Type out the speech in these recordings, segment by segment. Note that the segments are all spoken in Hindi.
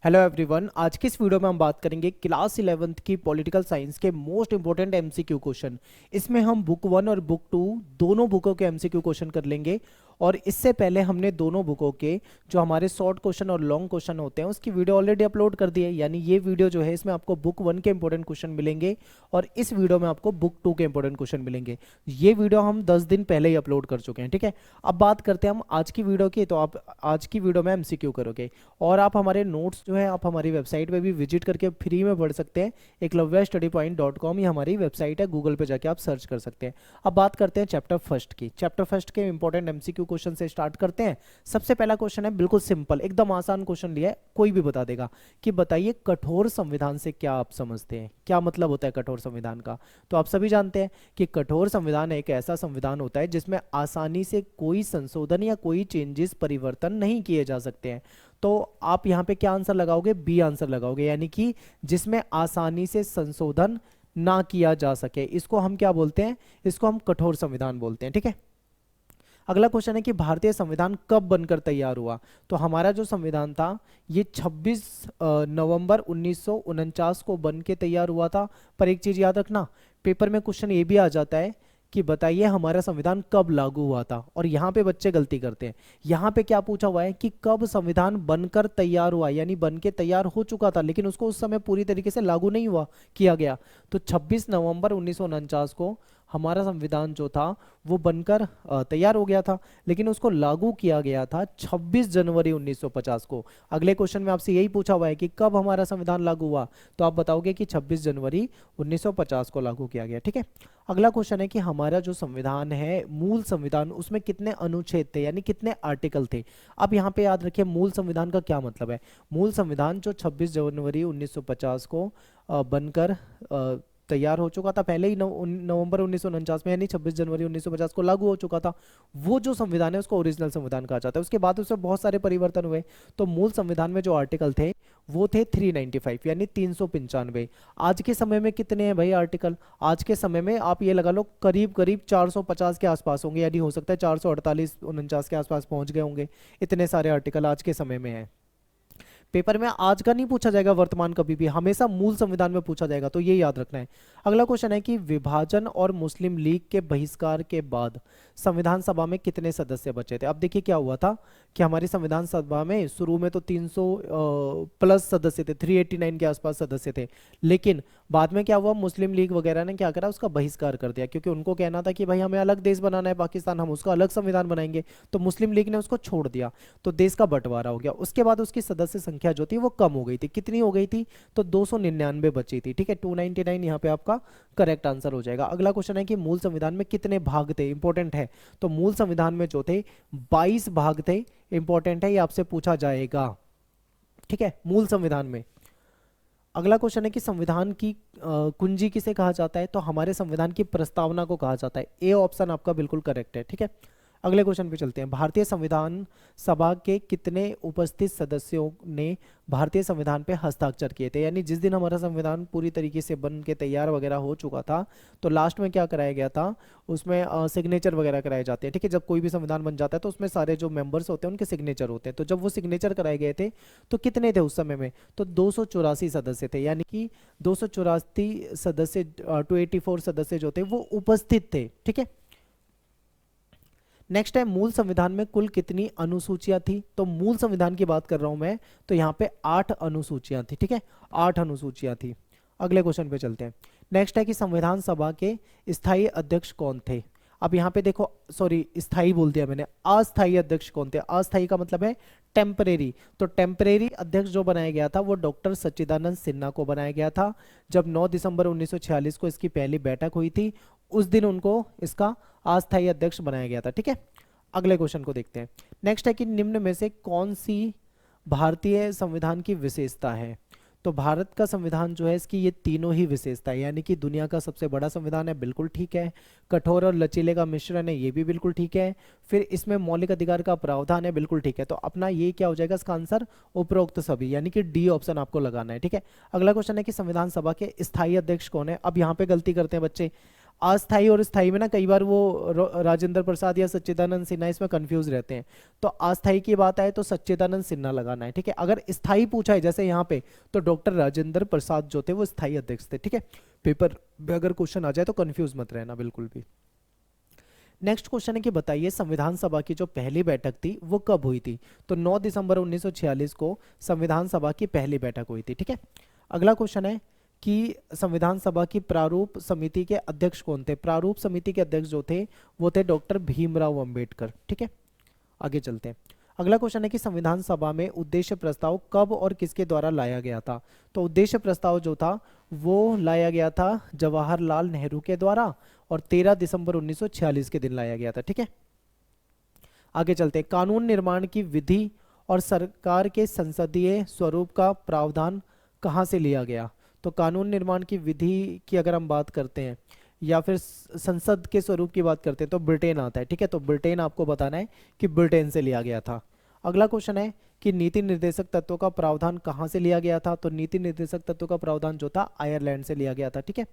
हेलो एवरीवन, आज की इस वीडियो में हम बात करेंगे क्लास 11th की पॉलिटिकल साइंस के मोस्ट इंपोर्टेंट एमसीक्यू क्वेश्चन। इसमें हम बुक 1 और बुक 2 दोनों बुकों के एमसीक्यू क्वेश्चन कर लेंगे। और इससे पहले हमने दोनों बुकों के जो हमारे शॉर्ट क्वेश्चन और लॉन्ग क्वेश्चन होते हैं उसकी वीडियो ऑलरेडी अपलोड कर दी है। यानी ये वीडियो जो है इसमें आपको बुक 1 के इंपॉर्टेंट क्वेश्चन मिलेंगे और इस वीडियो में आपको बुक 2 के इंपॉर्टेंट क्वेश्चन मिलेंगे। ये वीडियो हम 10 दिन पहले ही अपलोड कर चुके हैं। ठीक है, अब बात करते हैं हम आज की वीडियो की। तो आप आज की वीडियो में एमसीक्यू करोगे और आप हमारे नोट्स जो है आप हमारी वेबसाइट पे भी विजिट करके फ्री में पढ़ सकते हैं। eklavyastudypoint.com ये हमारी वेबसाइट है, गूगल पे जाके आप सर्च कर सकते हैं। अब बात करते हैं चैप्टर फर्स्ट की। चैप्टर फर्स्ट के इंपॉर्टेंट एमसीक्यू क्वेश्चन से स्टार्ट करते हैं। सबसे पहला क्वेश्चन है बिल्कुल सिंपल, एकदम आसान क्वेश्चन लिया है, कोई भी बता देगा कि बताइए कठोर संविधान से क्या आप समझते हैं, क्या मतलब होता है कठोर संविधान का। तो आप सभी जानते हैं कि कठोर संविधान एक ऐसा संविधान होता है जिसमें आसानी से कोई संशोधन या कोई चेंजेस परिवर्तन नहीं किए जा सकते हैं। तो आप यहाँ पे क्या आंसर लगाओगे, बी आंसर लगाओगे, यानी कि जिसमें आसानी से संशोधन ना किया जा सके, इसको हम क्या बोलते हैं, इसको हम कठोर संविधान बोलते हैं। ठीक है, अगला क्वेश्चन है कि भारतीय संविधान कब बनकर तैयार हुआ। तो हमारा जो संविधान था ये 26 नवंबर 1949 को बन के तैयार हुआ था। पर एक चीज याद रखना, पेपर में क्वेश्चन ये भी आ जाता है कि बताइए हमारा संविधान कब लागू हुआ था। और यहाँ पे बच्चे गलती करते हैं, यहाँ पे क्या पूछा हुआ है कि कब संविधान बनकर तैयार हुआ, यानी बन के तैयार हो चुका था लेकिन उसको उस समय पूरी तरीके से लागू नहीं हुआ किया गया। तो 26 नवंबर 1949 को हमारा संविधान जो था वो बनकर तैयार हो गया था, लेकिन उसको लागू किया गया था 26 जनवरी 1950 को। अगले क्वेश्चन में आपसे यही पूछा हुआ है कि कब हमारा संविधान लागू हुआ, तो आप बताओगे कि 26 जनवरी 1950 को लागू किया गया। ठीक है, अगला क्वेश्चन है कि हमारा जो संविधान है, मूल संविधान, उसमें कितने अनुच्छेद थे, यानी कितने आर्टिकल थे। अब यहाँ पे याद रखिए मूल संविधान का क्या मतलब है। मूल संविधान जो 26 जनवरी 1950 को बनकर तैयार हो चुका था, पहले ही नवंबर 1949 में, यानी 26 जनवरी 1950 को लागू हो चुका था, वो जो संविधान है उसको ओरिजिनल संविधान कहा जाता है। उसके बाद उसमें बहुत सारे परिवर्तन हुए। तो मूल संविधान में जो आर्टिकल थे वो थे 395, यानी 395। आज के समय में कितने हैं भाई आर्टिकल, आज के समय में आप ये लगा लो करीब करीब 450 के आसपास होंगे, यानी हो सकता है 448 49 के आसपास पहुंच गए होंगे। इतने सारे आर्टिकल आज के समय में हैं। पेपर में आज का नहीं पूछा जाएगा वर्तमान, कभी भी हमेशा मूल संविधान में पूछा जाएगा, तो ये याद रखना है। अगला क्वेश्चन है कि विभाजन और मुस्लिम लीग के बहिष्कार के बाद संविधान सभा में कितने सदस्य बचे थे। अब देखिए क्या हुआ था कि हमारी संविधान सभा में शुरू में तो 300 प्लस सदस्य थे, 389 के आसपास सदस्य थे, लेकिन बाद में क्या हुआ, मुस्लिम लीग वगैरह ने क्या करा, उसका बहिष्कार कर दिया, क्योंकि उनको कहना था कि भाई हमें अलग देश बनाना है पाकिस्तान, हम उसका अलग संविधान बनाएंगे। तो मुस्लिम लीग ने उसको छोड़ दिया, तो देश का बंटवारा हो गया। उसके बाद उसकी सदस्य संख्या जो थी वो कम हो गई थी, कितनी हो गई थी, तो 299 बची थी। ठीक है, 299 यहाँ पे आपका करेक्ट आंसर हो जाएगा। अगला क्वेश्चन है कि मूल संविधान में कितने भाग थे, इंपॉर्टेंट है। तो मूल संविधान में जो थे 22 भाग थे, इंपॉर्टेंट है, ये आपसे पूछा जाएगा। ठीक है, मूल संविधान में। अगला क्वेश्चन है कि संविधान की कुंजी किसे कहा जाता है। तो हमारे संविधान की प्रस्तावना को कहा जाता है। ए ऑप्शन आपका बिल्कुल करेक्ट है। ठीक है, अगले क्वेश्चन पे चलते हैं। भारतीय संविधान सभा के कितने उपस्थित सदस्यों ने भारतीय संविधान पे हस्ताक्षर किए थे, यानी जिस दिन हमारा संविधान पूरी तरीके से बन के तैयार वगैरह हो चुका था तो लास्ट में क्या कराया गया था, उसमें सिग्नेचर वगैरह कराए जाते हैं। ठीक है, जब कोई भी संविधान बन जाता है तो उसमें सारे जो मेंबर्स होते हैं उनके सिग्नेचर होते हैं। तो जब वो सिग्नेचर कराए गए थे तो कितने थे उस समय में, तो 284 सदस्य थे, यानी कि 284 सदस्य, 284 सदस्य जो थे वो उपस्थित थे। ठीक है, नेक्स्ट है मूल संविधान में कुल कितनी अनुसूचियां थी। तो मूल संविधान की बात कर रहा हूं मैं, तो यहाँ पे 8 अनुसूचियां थी। ठीक है, 8 अनुसूचियां थी। अगले क्वेश्चन पे चलते हैं। नेक्स्ट है कि संविधान सभा के स्थायी अध्यक्ष कौन थे। अब यहाँ पे देखो, सॉरी स्थायी बोल दिया मैंने, अस्थायी अध्यक्ष कौन थे। अस्थायी का मतलब है टेम्परेरी। तो टेम्परेरी अध्यक्ष जो बनाया गया था वो डॉक्टर सच्चिदानंद सिन्हा को बनाया गया था। जब 9 दिसंबर 1946 को इसकी पहली बैठक हुई थी उस दिन उनको इसका अस्थायी अध्यक्ष बनाया गया था। ठीक है, अगले क्वेश्चन को देखते हैं। नेक्स्ट है कि निम्न में से कौन सी भारतीय संविधान की विशेषता है। तो भारत का संविधान जो है इसकी ये तीनों ही विशेषता है, यानी कि दुनिया का सबसे बड़ा संविधान है, बिल्कुल ठीक है। कठोर और लचीले का मिश्रण है, ये भी बिल्कुल ठीक है। फिर इसमें मौलिक अधिकार का प्रावधान है, बिल्कुल ठीक है। तो अपना ये क्या हो जाएगा इसका आंसर, उपरोक्त सभी, यानी कि डी ऑप्शन आपको लगाना है। ठीक है, अगला क्वेश्चन है कि संविधान सभा के स्थायी अध्यक्ष कौन है। अब यहाँ पे गलती करते हैं बच्चे, अस्थाई और स्थाई में ना कई बार वो राजेंद्र प्रसाद या सच्चिदानंद सिन्हा इसमें कंफ्यूज रहते हैं। तो अस्थाई की बात आए तो सच्चिदानंद सिन्हा लगाना है, ठीक है। अगर स्थाई पूछा है जैसे यहाँ पे, तो डॉक्टर राजेंद्र प्रसाद जो थे वो स्थाई अध्यक्ष थे, ठीक है। पेपर में अगर क्वेश्चन आ जाए तो कंफ्यूज मत रहना बिल्कुल भी। नेक्स्ट क्वेश्चन है कि बताइए संविधान सभा की जो पहली बैठक थी वो कब हुई थी। तो 9 दिसंबर 1946 को संविधान सभा की पहली बैठक हुई थी, ठीक है। अगला क्वेश्चन है कि संविधान सभा की प्रारूप समिति के अध्यक्ष कौन थे। प्रारूप समिति के अध्यक्ष जो थे वो थे डॉक्टर भीमराव अंबेडकर, ठीक है। आगे चलते हैं। अगला क्वेश्चन है कि संविधान सभा में उद्देश्य प्रस्ताव कब और किसके द्वारा लाया गया था। तो उद्देश्य प्रस्ताव जो था वो लाया गया था जवाहरलाल नेहरू के द्वारा, और 13 दिसंबर 1946 के दिन लाया गया था, ठीक है। आगे चलते हैं। कानून निर्माण की विधि और सरकार के संसदीय स्वरूप का प्रावधान कहाँ से लिया गया। तो कानून निर्माण की विधि की अगर हम बात करते हैं या फिर संसद के स्वरूप की बात करते हैं तो ब्रिटेन आता है, ठीक है। तो ब्रिटेन आपको बताना है कि ब्रिटेन से लिया गया था। अगला क्वेश्चन है कि नीति निर्देशक तत्वों का प्रावधान कहाँ से लिया गया था। तो नीति निर्देशक तत्वों का प्रावधान जो था आयरलैंड से लिया गया था, ठीक है।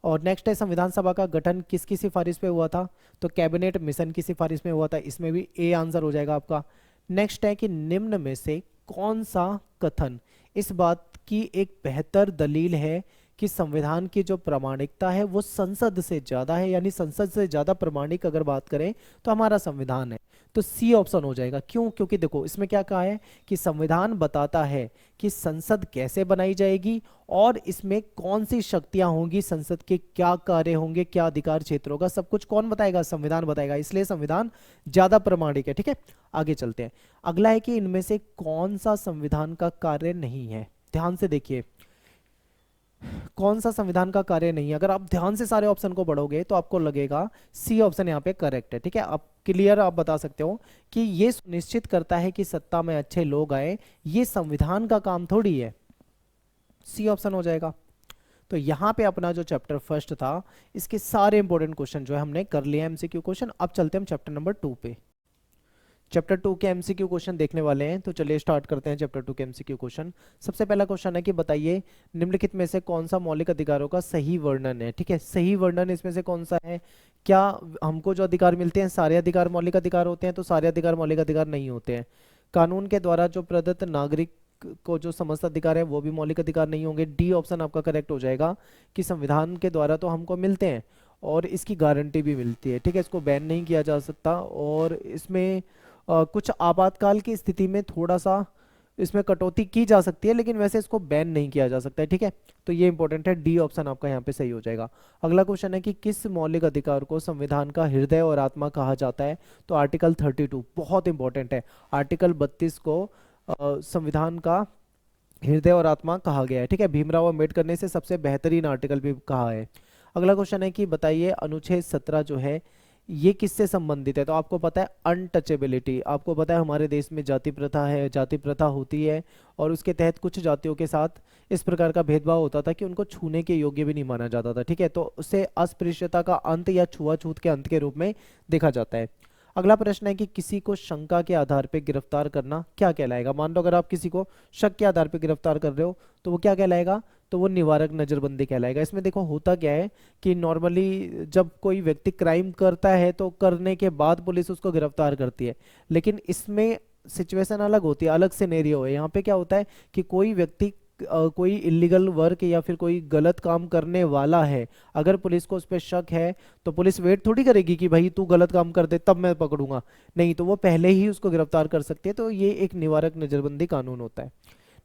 और नेक्स्ट है संविधान सभा का गठन किसकी सिफारिश पे हुआ था। तो कैबिनेट मिशन की सिफारिश में हुआ था, इसमें भी ए आंसर हो जाएगा आपका। नेक्स्ट है कि निम्न में से कौन सा कथन इस बात की एक बेहतर दलील है कि संविधान की जो प्रामाणिकता है वो संसद से ज्यादा है, यानी संसद से ज्यादा प्रामाणिक अगर बात करें तो हमारा संविधान है। तो सी ऑप्शन हो जाएगा। क्यों? क्योंकि देखो इसमें क्या कहा है कि संविधान बताता है कि संसद कैसे बनाई जाएगी और इसमें कौन सी शक्तियां होंगी, संसद के क्या कार्य होंगे, क्या अधिकार क्षेत्र होगा, सब कुछ कौन बताएगा? संविधान बताएगा। इसलिए संविधान ज्यादा प्रामाणिक है, ठीक है। आगे चलते हैं। अगला है कि इनमें से कौन सा संविधान का कार्य नहीं है। ध्यान से देखिए कौन सा संविधान का कार्य नहीं है। अगर आप ध्यान से सारे ऑप्शन को पढ़ोगे तो आपको लगेगा सी ऑप्शन यहाँ पे करेक्ट है, ठीक है। आप क्लियर आप बता सकते हो कि ये सुनिश्चित करता है कि सत्ता में अच्छे लोग आए, ये संविधान का काम थोड़ी है। सी ऑप्शन हो जाएगा। तो यहाँ पे अपना जो चैप्टर फर्स्ट था इसके सारे इंपॉर्टेंट क्वेश्चन जो है हमने कर लिया एमसीक्यू क्वेश्चन। अब चलते हैं हम चैप्टर नंबर 2 पे। चैप्टर 2 के एमसीक्यू क्वेश्चन देखने वाले हैं, तो चलिए स्टार्ट करते हैं चैप्टर 2 के एमसीक्यू क्वेश्चन। सबसे पहला क्वेश्चन है कि बताइए निम्नलिखित में से कौन सा मौलिक अधिकारों का सही वर्णन है, ठीक है। सही वर्णन इसमें से कौन सा है? क्या हमको जो अधिकार मिलते हैं सारे अधिकार मौलिक अधिकार होते हैं? तो सारे अधिकार मौलिक अधिकार नहीं होते हैं। कानून के द्वारा जो प्रदत्त नागरिक को जो समस्त अधिकार है वो भी मौलिक अधिकार नहीं होंगे। डी ऑप्शन आपका करेक्ट हो जाएगा कि संविधान के द्वारा तो हमको मिलते हैं और इसकी गारंटी भी मिलती है, ठीक है। इसको बैन नहीं किया जा सकता और इसमें कुछ आपातकाल की स्थिति में थोड़ा सा इसमें कटौती की जा सकती है, लेकिन वैसे इसको बैन नहीं किया जा सकता है, ठीक है। तो ये इंपॉर्टेंट है, डी ऑप्शन आपका यहाँ पे सही हो जाएगा। अगला क्वेश्चन है कि किस मौलिक अधिकार को संविधान का हृदय और आत्मा कहा जाता है। तो आर्टिकल 32 बहुत इंपॉर्टेंट है। आर्टिकल 32 को संविधान का हृदय और आत्मा कहा गया है, ठीक है। भीमराव अंबेडकर ने इसे सबसे बेहतरीन आर्टिकल भी कहा है। अगला क्वेश्चन है कि बताइए अनुच्छेद 17 जो है ये किससे संबंधित है। तो आपको पता है अनटचेबिलिटी, आपको पता है हमारे देश में जाति प्रथा है, जाति प्रथा होती है और उसके तहत कुछ जातियों के साथ इस प्रकार का भेदभाव होता था कि उनको छूने के योग्य भी नहीं माना जाता था, ठीक है। तो उसे अस्पृश्यता का अंत या छुआछूत के अंत के रूप में देखा जाता है। अगला प्रश्न है कि किसी को शंका के आधार पर गिरफ्तार करना क्या कहलाएगा। मान लो अगर आप किसी को शक के आधार पर गिरफ्तार कर रहे हो तो वो क्या कहलाएगा? तो वो निवारक नजरबंदी कहलाएगा। इसमें देखो होता क्या है कि नॉर्मली जब कोई व्यक्ति क्राइम करता है तो करने के बाद पुलिस उसको गिरफ्तार करती है, लेकिन इसमें सिचुएशन अलग होती है, अलग सिनेरियो है। यहाँ पे क्या होता है कि कोई व्यक्ति कोई इलीगल वर्क या फिर कोई गलत काम करने वाला है, अगर पुलिस को उस पर शक है तो पुलिस वेट थोड़ी करेगी कि भाई तू गलत काम कर दे तब मैं पकड़ूंगा, नहीं, तो वो पहले ही उसको गिरफ्तार कर सकती है। तो ये एक निवारक नजरबंदी कानून होता है।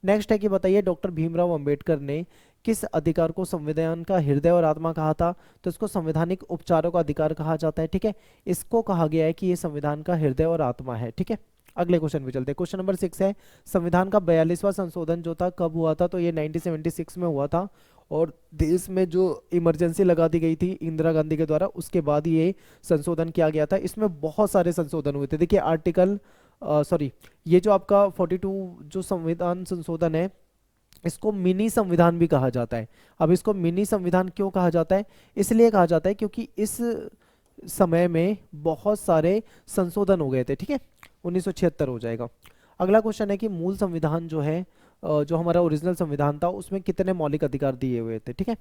नेक्स्ट है कि बताइए डॉक्टर भीमराव अंबेडकर ने किस अधिकार को संविधान का हृदय और आत्मा कहा था। तो इसको संवैधानिक उपचारों का अधिकार कहा जाता है, ठीक है। इसको कहा गया है कि ये संविधान का हृदय और आत्मा है, ठीक है। अगले क्वेश्चन पे चलते हैं। क्वेश्चन नंबर 6 है संविधान का 42वां संशोधन जो था कब हुआ था। तो ये 1976 में हुआ था और देश में जो इमरजेंसी लगा दी गई थी इंदिरा गांधी के द्वारा, उसके बाद ये संशोधन किया गया था। इसमें बहुत सारे संशोधन हुए थे। देखिए आर्टिकल ये जो आपका 42 जो संविधान संशोधन है इसको मिनी संविधान भी कहा जाता है। अब इसको मिनी संविधान क्यों कहा जाता है? इसलिए कहा जाता है क्योंकि इस समय में बहुत सारे संशोधन हो गए थे, ठीक है। 1976 हो जाएगा। अगला क्वेश्चन है कि मूल संविधान जो है जो हमारा ओरिजिनल संविधान था उसमें कितने मौलिक अधिकार दिए हुए थे, ठीक है।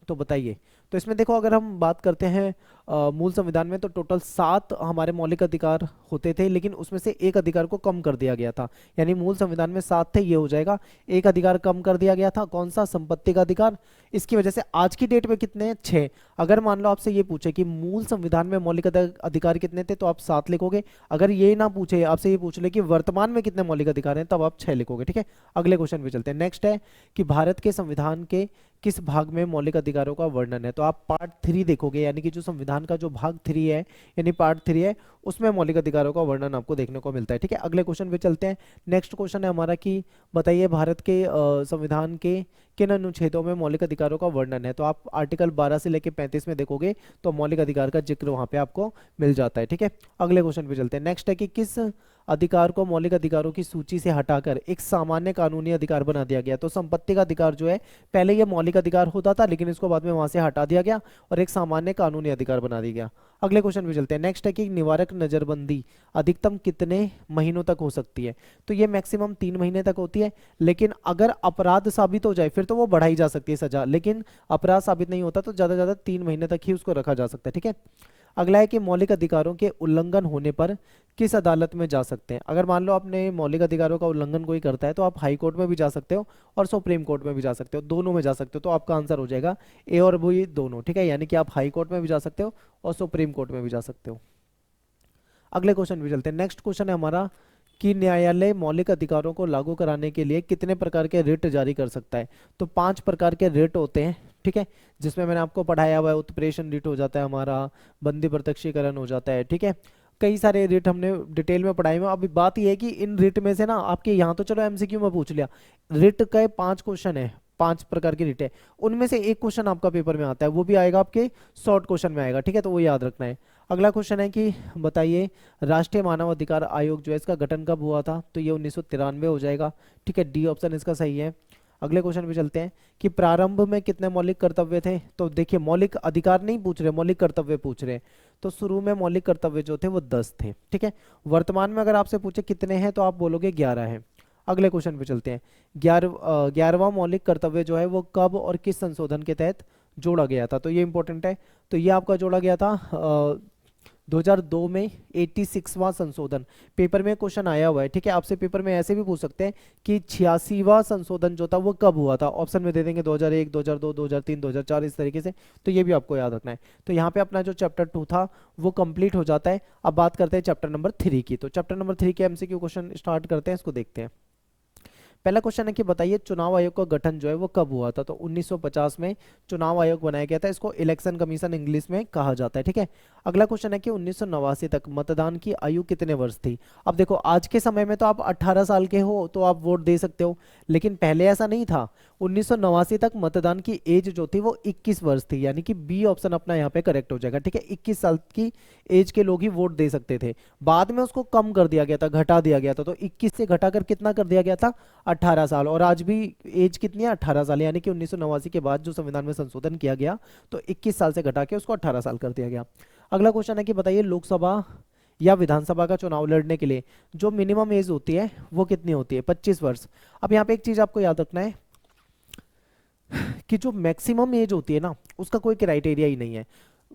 तो बताइए। तो इसमें देखो, अगर हम बात करते हैं मूल संविधान में, तो टोटल 7 हमारे मौलिक अधिकार होते थे, लेकिन उसमें से एक अधिकार को कम कर दिया गया था। यानी मूल संविधान में 7 थे, ये हो जाएगा। एक अधिकार कम कर दिया गया था, कौन सा? संपत्ति का अधिकार। इसकी वजह से आज की डेट में कितने हैं? 6। अगर मान लो आपसे ये पूछे कि मूल संविधान में मौलिक अधिकार कितने थे, तो आप 7 लिखोगे। अगर ये ना पूछे, आपसे ये पूछ ले कि वर्तमान में कितने मौलिक अधिकार हैं, तब आप 6 लिखोगे। ठीक है, अगले क्वेश्चन पे चलते हैं। नेक्स्ट है कि भारत के संविधान के किस भाग में मौलिक अधिकारों का वर्णन है। तो आप पार्ट 3 देखोगे, यानी कि जो संविधान का जो भाग 3 है, यानी पार्ट 3 है, उसमें मौलिक अधिकारों का वर्णन आपको देखने को मिलता है। ठीक है, अगले क्वेश्चन पे चलते हैं। नेक्स्ट क्वेश्चन है हमारा कि बताइए भारत के संविधान के किन अनुच्छेदों में मौलिक अधिकारों का वर्णन है। तो आप आर्टिकल 12 से लेकर 35 में देखोगे तो मौलिक अधिकार का जिक्र वहां पे आपको मिल जाता है। ठीक है, अगले क्वेश्चन पे चलते हैं। नेक्स्ट है कि किस अधिकार को मौलिक अधिकारों की सूची से हटाकर एक सामान्य कानूनी अधिकार बना दिया गया। तो संपत्ति का अधिकार जो है, पहले यह मौलिक अधिकार होता था, लेकिन इसको बाद में वहां से हटा दिया गया और एक सामान्य कानूनी अधिकार बना दिया गया। अगले क्वेश्चन पे चलते हैं। नेक्स्ट है कि निवारक नजरबंदी अधिकतम कितने महीनों तक हो सकती है। तो ये मैक्सिमम 3 महीने तक होती है, लेकिन अगर अपराध साबित हो जाए फिर तो वो बढ़ाई जा सकती है सजा, लेकिन अपराध साबित नहीं होता तो ज्यादा से ज्यादा 3 महीने तक ही उसको रखा जा सकता है। ठीक है, अगला है कि मौलिक अधिकारों के उल्लंघन होने पर किस अदालत में जा सकते हैं। अगर मान लो आपने मौलिक अधिकारों का उल्लंघन कोई करता है तो आप हाई कोर्ट में भी जा सकते हो और सुप्रीम कोर्ट में भी जा सकते हो, दोनों में जा सकते हो। तो आपका आंसर हो जाएगा ए और बी दोनों। ठीक है, यानी कि आप हाई कोर्ट में भी जा सकते हो और सुप्रीम कोर्ट में भी जा सकते हो। अगले क्वेश्चन भी चलते हैं। नेक्स्ट क्वेश्चन है हमारा कि न्यायालय मौलिक अधिकारों को लागू कराने के लिए कितने प्रकार के रिट जारी कर सकता है। तो 5 प्रकार के रिट होते हैं। ठीक है, जिसमें मैंने आपको पढ़ाया हुआ है, उत्प्रेषण रिट हो जाता है हमारा, बंदी प्रत्यक्षीकरण हो जाता है। ठीक है, कई सारे रिट हमने डिटेल में पढ़ाए हुए। अभी बात यह है कि इन रिट में से ना आपके यहाँ तो चलो एमसीक्यू में पूछ लिया, रिट का 5 क्वेश्चन है, 5 प्रकार की रिट है, उनमें से एक क्वेश्चन आपका पेपर में आता है, वो भी आएगा आपके शॉर्ट क्वेश्चन में आएगा। ठीक है, तो वो याद रखना है। अगला क्वेश्चन है कि बताइए राष्ट्रीय मानव अधिकार आयोग जो है इसका गठन कब हुआ था। तो ये 1993 हो जाएगा। ठीक है, डी ऑप्शन इसका सही है। अगले क्वेश्चन पे चलते हैं कि प्रारंभ में कितने मौलिक कर्तव्य थे। तो देखिए, मौलिक अधिकार नहीं पूछ रहे, मौलिक कर्तव्य पूछ रहे हैं। तो शुरू में मौलिक कर्तव्य जो थे वो 10 थे। ठीक है, वर्तमान में अगर आपसे पूछे कितने हैं तो आप बोलोगे 11 है। अगले क्वेश्चन पे चलते हैं। 11वां मौलिक कर्तव्य जो है वो कब और किस संशोधन के तहत जोड़ा गया था। तो ये इंपॉर्टेंट है। तो ये आपका जोड़ा गया था 2002 में 86वां संशोधन। पेपर में क्वेश्चन आया हुआ है। ठीक है, आपसे पेपर में ऐसे भी पूछ सकते हैं कि 86वां संशोधन जो था वो कब हुआ था। ऑप्शन में दे देंगे 2001, 2002, 2003, 2004, इस तरीके से। तो ये भी आपको याद रखना है। तो यहाँ पे अपना जो चैप्टर 2 था वो कंप्लीट हो जाता है। अब बात करते हैं चैप्टर नंबर 3 की। तो चैप्टर नंबर 3 के एमसीक्यू क्वेश्चन स्टार्ट करते हैं, इसको देखते हैं। पहला क्वेश्चन है कि बताइए चुनाव आयोग का गठन जो है वो कब हुआ था। तो 1950 में चुनाव आयोग बनाया गया था। इसको इलेक्शन कमीशन इंग्लिश में कहा जाता है। ठीक है, अगला क्वेश्चन है कि 1989 तक मतदान की आयु कितने वर्ष थी। अब देखो, आज के समय में तो आप 18 साल के हो तो आप वोट दे सकते हो, लेकिन पहले ऐसा नहीं था। 1989 तक मतदान की एज जो थी वो 21 वर्ष थी, यानी कि बी ऑप्शन अपना यहाँ पे करेक्ट हो जाएगा। ठीक है, 21 साल की एज के लोग ही वोट दे सकते थे। बाद में उसको कम कर दिया गया था, घटा दिया गया था। तो 21 से घटाकर कितना कर दिया गया था? 18 साल। और आज भी एज कितनी है? 18 साल। यानी कि 1989 के बाद जो संविधान में संशोधन किया गया तो 21 साल से घटा के उसको 18 साल कर दिया गया। अगला क्वेश्चन है कि बताइए लोकसभा या विधानसभा का चुनाव लड़ने के लिए जो मिनिमम एज होती है वो कितनी होती है? 25 वर्ष। अब यहाँ पे एक चीज आपको याद रखना है कि जो मैक्सिमम एज होती है ना, उसका कोई क्राइटेरिया ही नहीं है।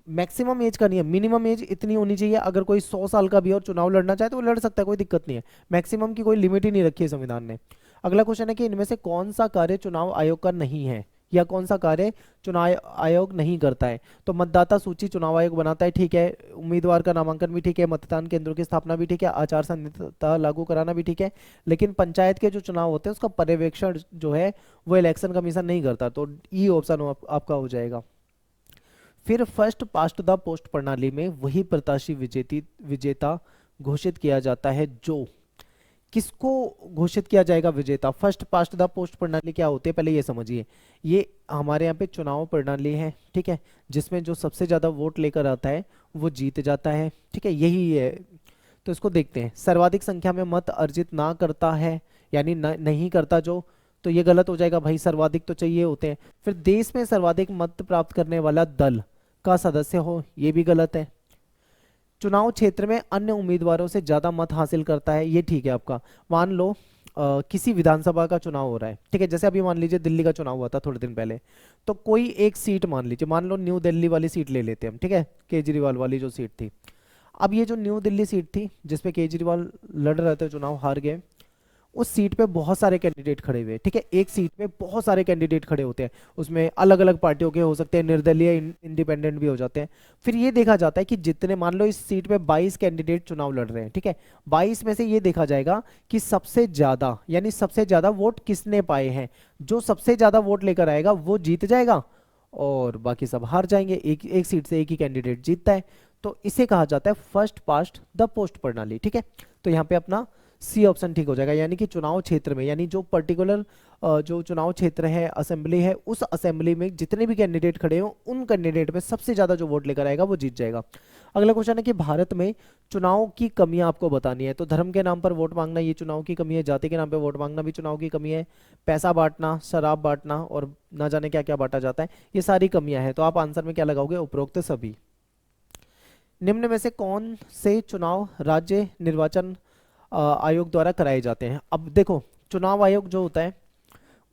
मैक्सिमम एज का नहीं है, मिनिमम एज इतनी होनी चाहिए। अगर कोई 100 साल का भी और चुनाव लड़ना चाहे तो वो लड़ सकता है, कोई दिक्कत नहीं है। मैक्सिमम की कोई लिमिट ही नहीं रखी है संविधान ने। अगला क्वेश्चन है कि इनमें से कौन सा कार्य चुनाव आयोग का नहीं है, या कौन सा कार्य चुनाव आयोग नहीं करता है। तो मतदाता सूची चुनाव आयोग बनाता है, ठीक है। उम्मीदवार का नामांकन भी ठीक है, मतदान केंद्रों की स्थापना भी ठीक है, आचार संहिता लागू कराना भी ठीक है। लेकिन पंचायत के जो चुनाव होते हैं उसका पर्यवेक्षण जो है वो इलेक्शन कमीशन नहीं करता। तो ई ऑप्शन आपका हो जाएगा। फिर फर्स्ट पास्ट द पोस्ट प्रणाली में वही प्रत्याशी विजेता घोषित किया जाता है। जो किसको घोषित किया जाएगा विजेता? फर्स्ट पास्ट द पोस्ट प्रणाली क्या होती है पहले ये समझिए। ये हमारे यहाँ पे चुनाव प्रणाली है, ठीक है, जिसमें जो सबसे ज्यादा वोट लेकर आता है वो जीत जाता है। ठीक है, यही है। तो इसको देखते हैं। सर्वाधिक संख्या में मत अर्जित ना करता है, यानी नहीं करता जो, तो ये गलत हो जाएगा भाई, सर्वाधिक तो चाहिए होते हैं। फिर देश में सर्वाधिक मत प्राप्त करने वाला दल का सदस्य हो, ये भी गलत है। चुनाव क्षेत्र में अन्य उम्मीदवारों से ज्यादा मत हासिल करता है, ये ठीक है आपका। मान लो किसी विधानसभा का चुनाव हो रहा है, ठीक है, जैसे अभी मान लीजिए दिल्ली का चुनाव हुआ था थोड़े दिन पहले, तो कोई एक सीट मान लीजिए, मान लो न्यू दिल्ली वाली सीट ले लेते हैं हम, ठीक है, केजरीवाल वाली जो सीट थी। अब ये जो न्यू दिल्ली सीट थी जिसपे केजरीवाल लड़ रहे थे, चुनाव हार गए, उस सीट पे बहुत सारे कैंडिडेट खड़े हुए हैं, ठीक है, एक सीट पे बहुत सारे कैंडिडेट खड़े होते हैं, उसमें अलग अलग पार्टियों के हो सकते हैं, निर्दलीय इंडिपेंडेंट भी हो जाते हैं। फिर ये देखा जाता है कि जितने, मान लो इस सीट पे 22 कैंडिडेट चुनाव लड़ रहे हैं, ठीक है, 22 में से ये देखा जाएगा कि सबसे ज्यादा, यानी सबसे ज्यादा वोट किसने पाए हैं, जो सबसे ज्यादा वोट लेकर आएगा वो जीत जाएगा, और बाकी सब हार जाएंगे। एक एक सीट से एक ही कैंडिडेट जीतता है, तो इसे कहा जाता है फर्स्ट पास्ट द पोस्ट प्रणाली, ठीक है। तो यहाँ पे अपना सी ऑप्शन ठीक हो जाएगा, यानी कि चुनाव क्षेत्र में, यानी जो पर्टिकुलर जो चुनाव क्षेत्र है, असेंबली है, उस असेंबली में जितने भी कैंडिडेट खड़े हो, उन कैंडिडेट में सबसे ज्यादा जो वोट लेकर आएगा वो जीत जाएगा। अगला क्वेश्चन है कि भारत में चुनाव की कमियां आपको बतानी है। तो धर्म के नाम पर वोट मांगना ये चुनाव की कमी है, जाति के नाम पर वोट मांगना भी चुनाव की कमी है, पैसा बांटना, शराब बांटना और ना जाने क्या क्या बांटा जाता है, ये सारी कमियां हैं। तो आप आंसर में क्या लगाओगे, उपरोक्त सभी। निम्न में से कौन से चुनाव राज्य निर्वाचन आयोग द्वारा कराए जाते हैं। अब देखो, चुनाव आयोग जो होता है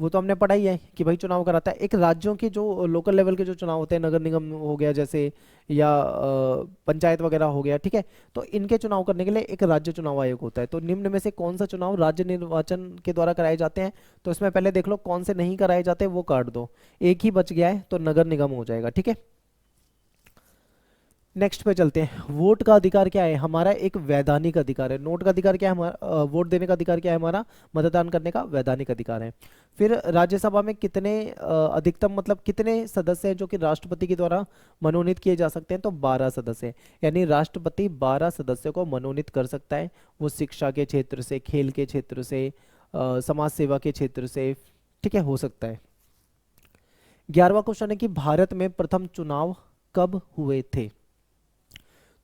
वो तो हमने पढ़ा ही है कि भाई चुनाव कराता है। एक राज्यों के जो लोकल लेवल के जो चुनाव होते हैं, नगर निगम हो गया जैसे, या पंचायत वगैरह हो गया, ठीक है, तो इनके चुनाव करने के लिए एक राज्य चुनाव आयोग होता है। तो निम्न में से कौन सा चुनाव राज्य निर्वाचन के द्वारा कराए जाते हैं, तो इसमें पहले देख लो कौन से नहीं कराए जाते, वो काट दो, एक ही बच गया है तो नगर निगम हो जाएगा, ठीक है। नेक्स्ट पे चलते हैं। वोट का अधिकार क्या है, हमारा एक वैधानिक अधिकार है। नोट का अधिकार क्या है हमारा, वोट देने का अधिकार क्या है हमारा, मतदान करने का वैधानिक अधिकार है। फिर राज्यसभा में कितने अधिकतम मतलब कितने सदस्य हैं जो कि राष्ट्रपति के द्वारा मनोनीत किए जा सकते हैं, तो 12 सदस्य, यानी राष्ट्रपति 12 सदस्यों को मनोनीत कर सकता है। वो शिक्षा के क्षेत्र से, खेल के क्षेत्र से, समाज सेवा के क्षेत्र से, ठीक है, हो सकता है। 11वां क्वेश्चन है कि भारत में प्रथम चुनाव कब हुए थे।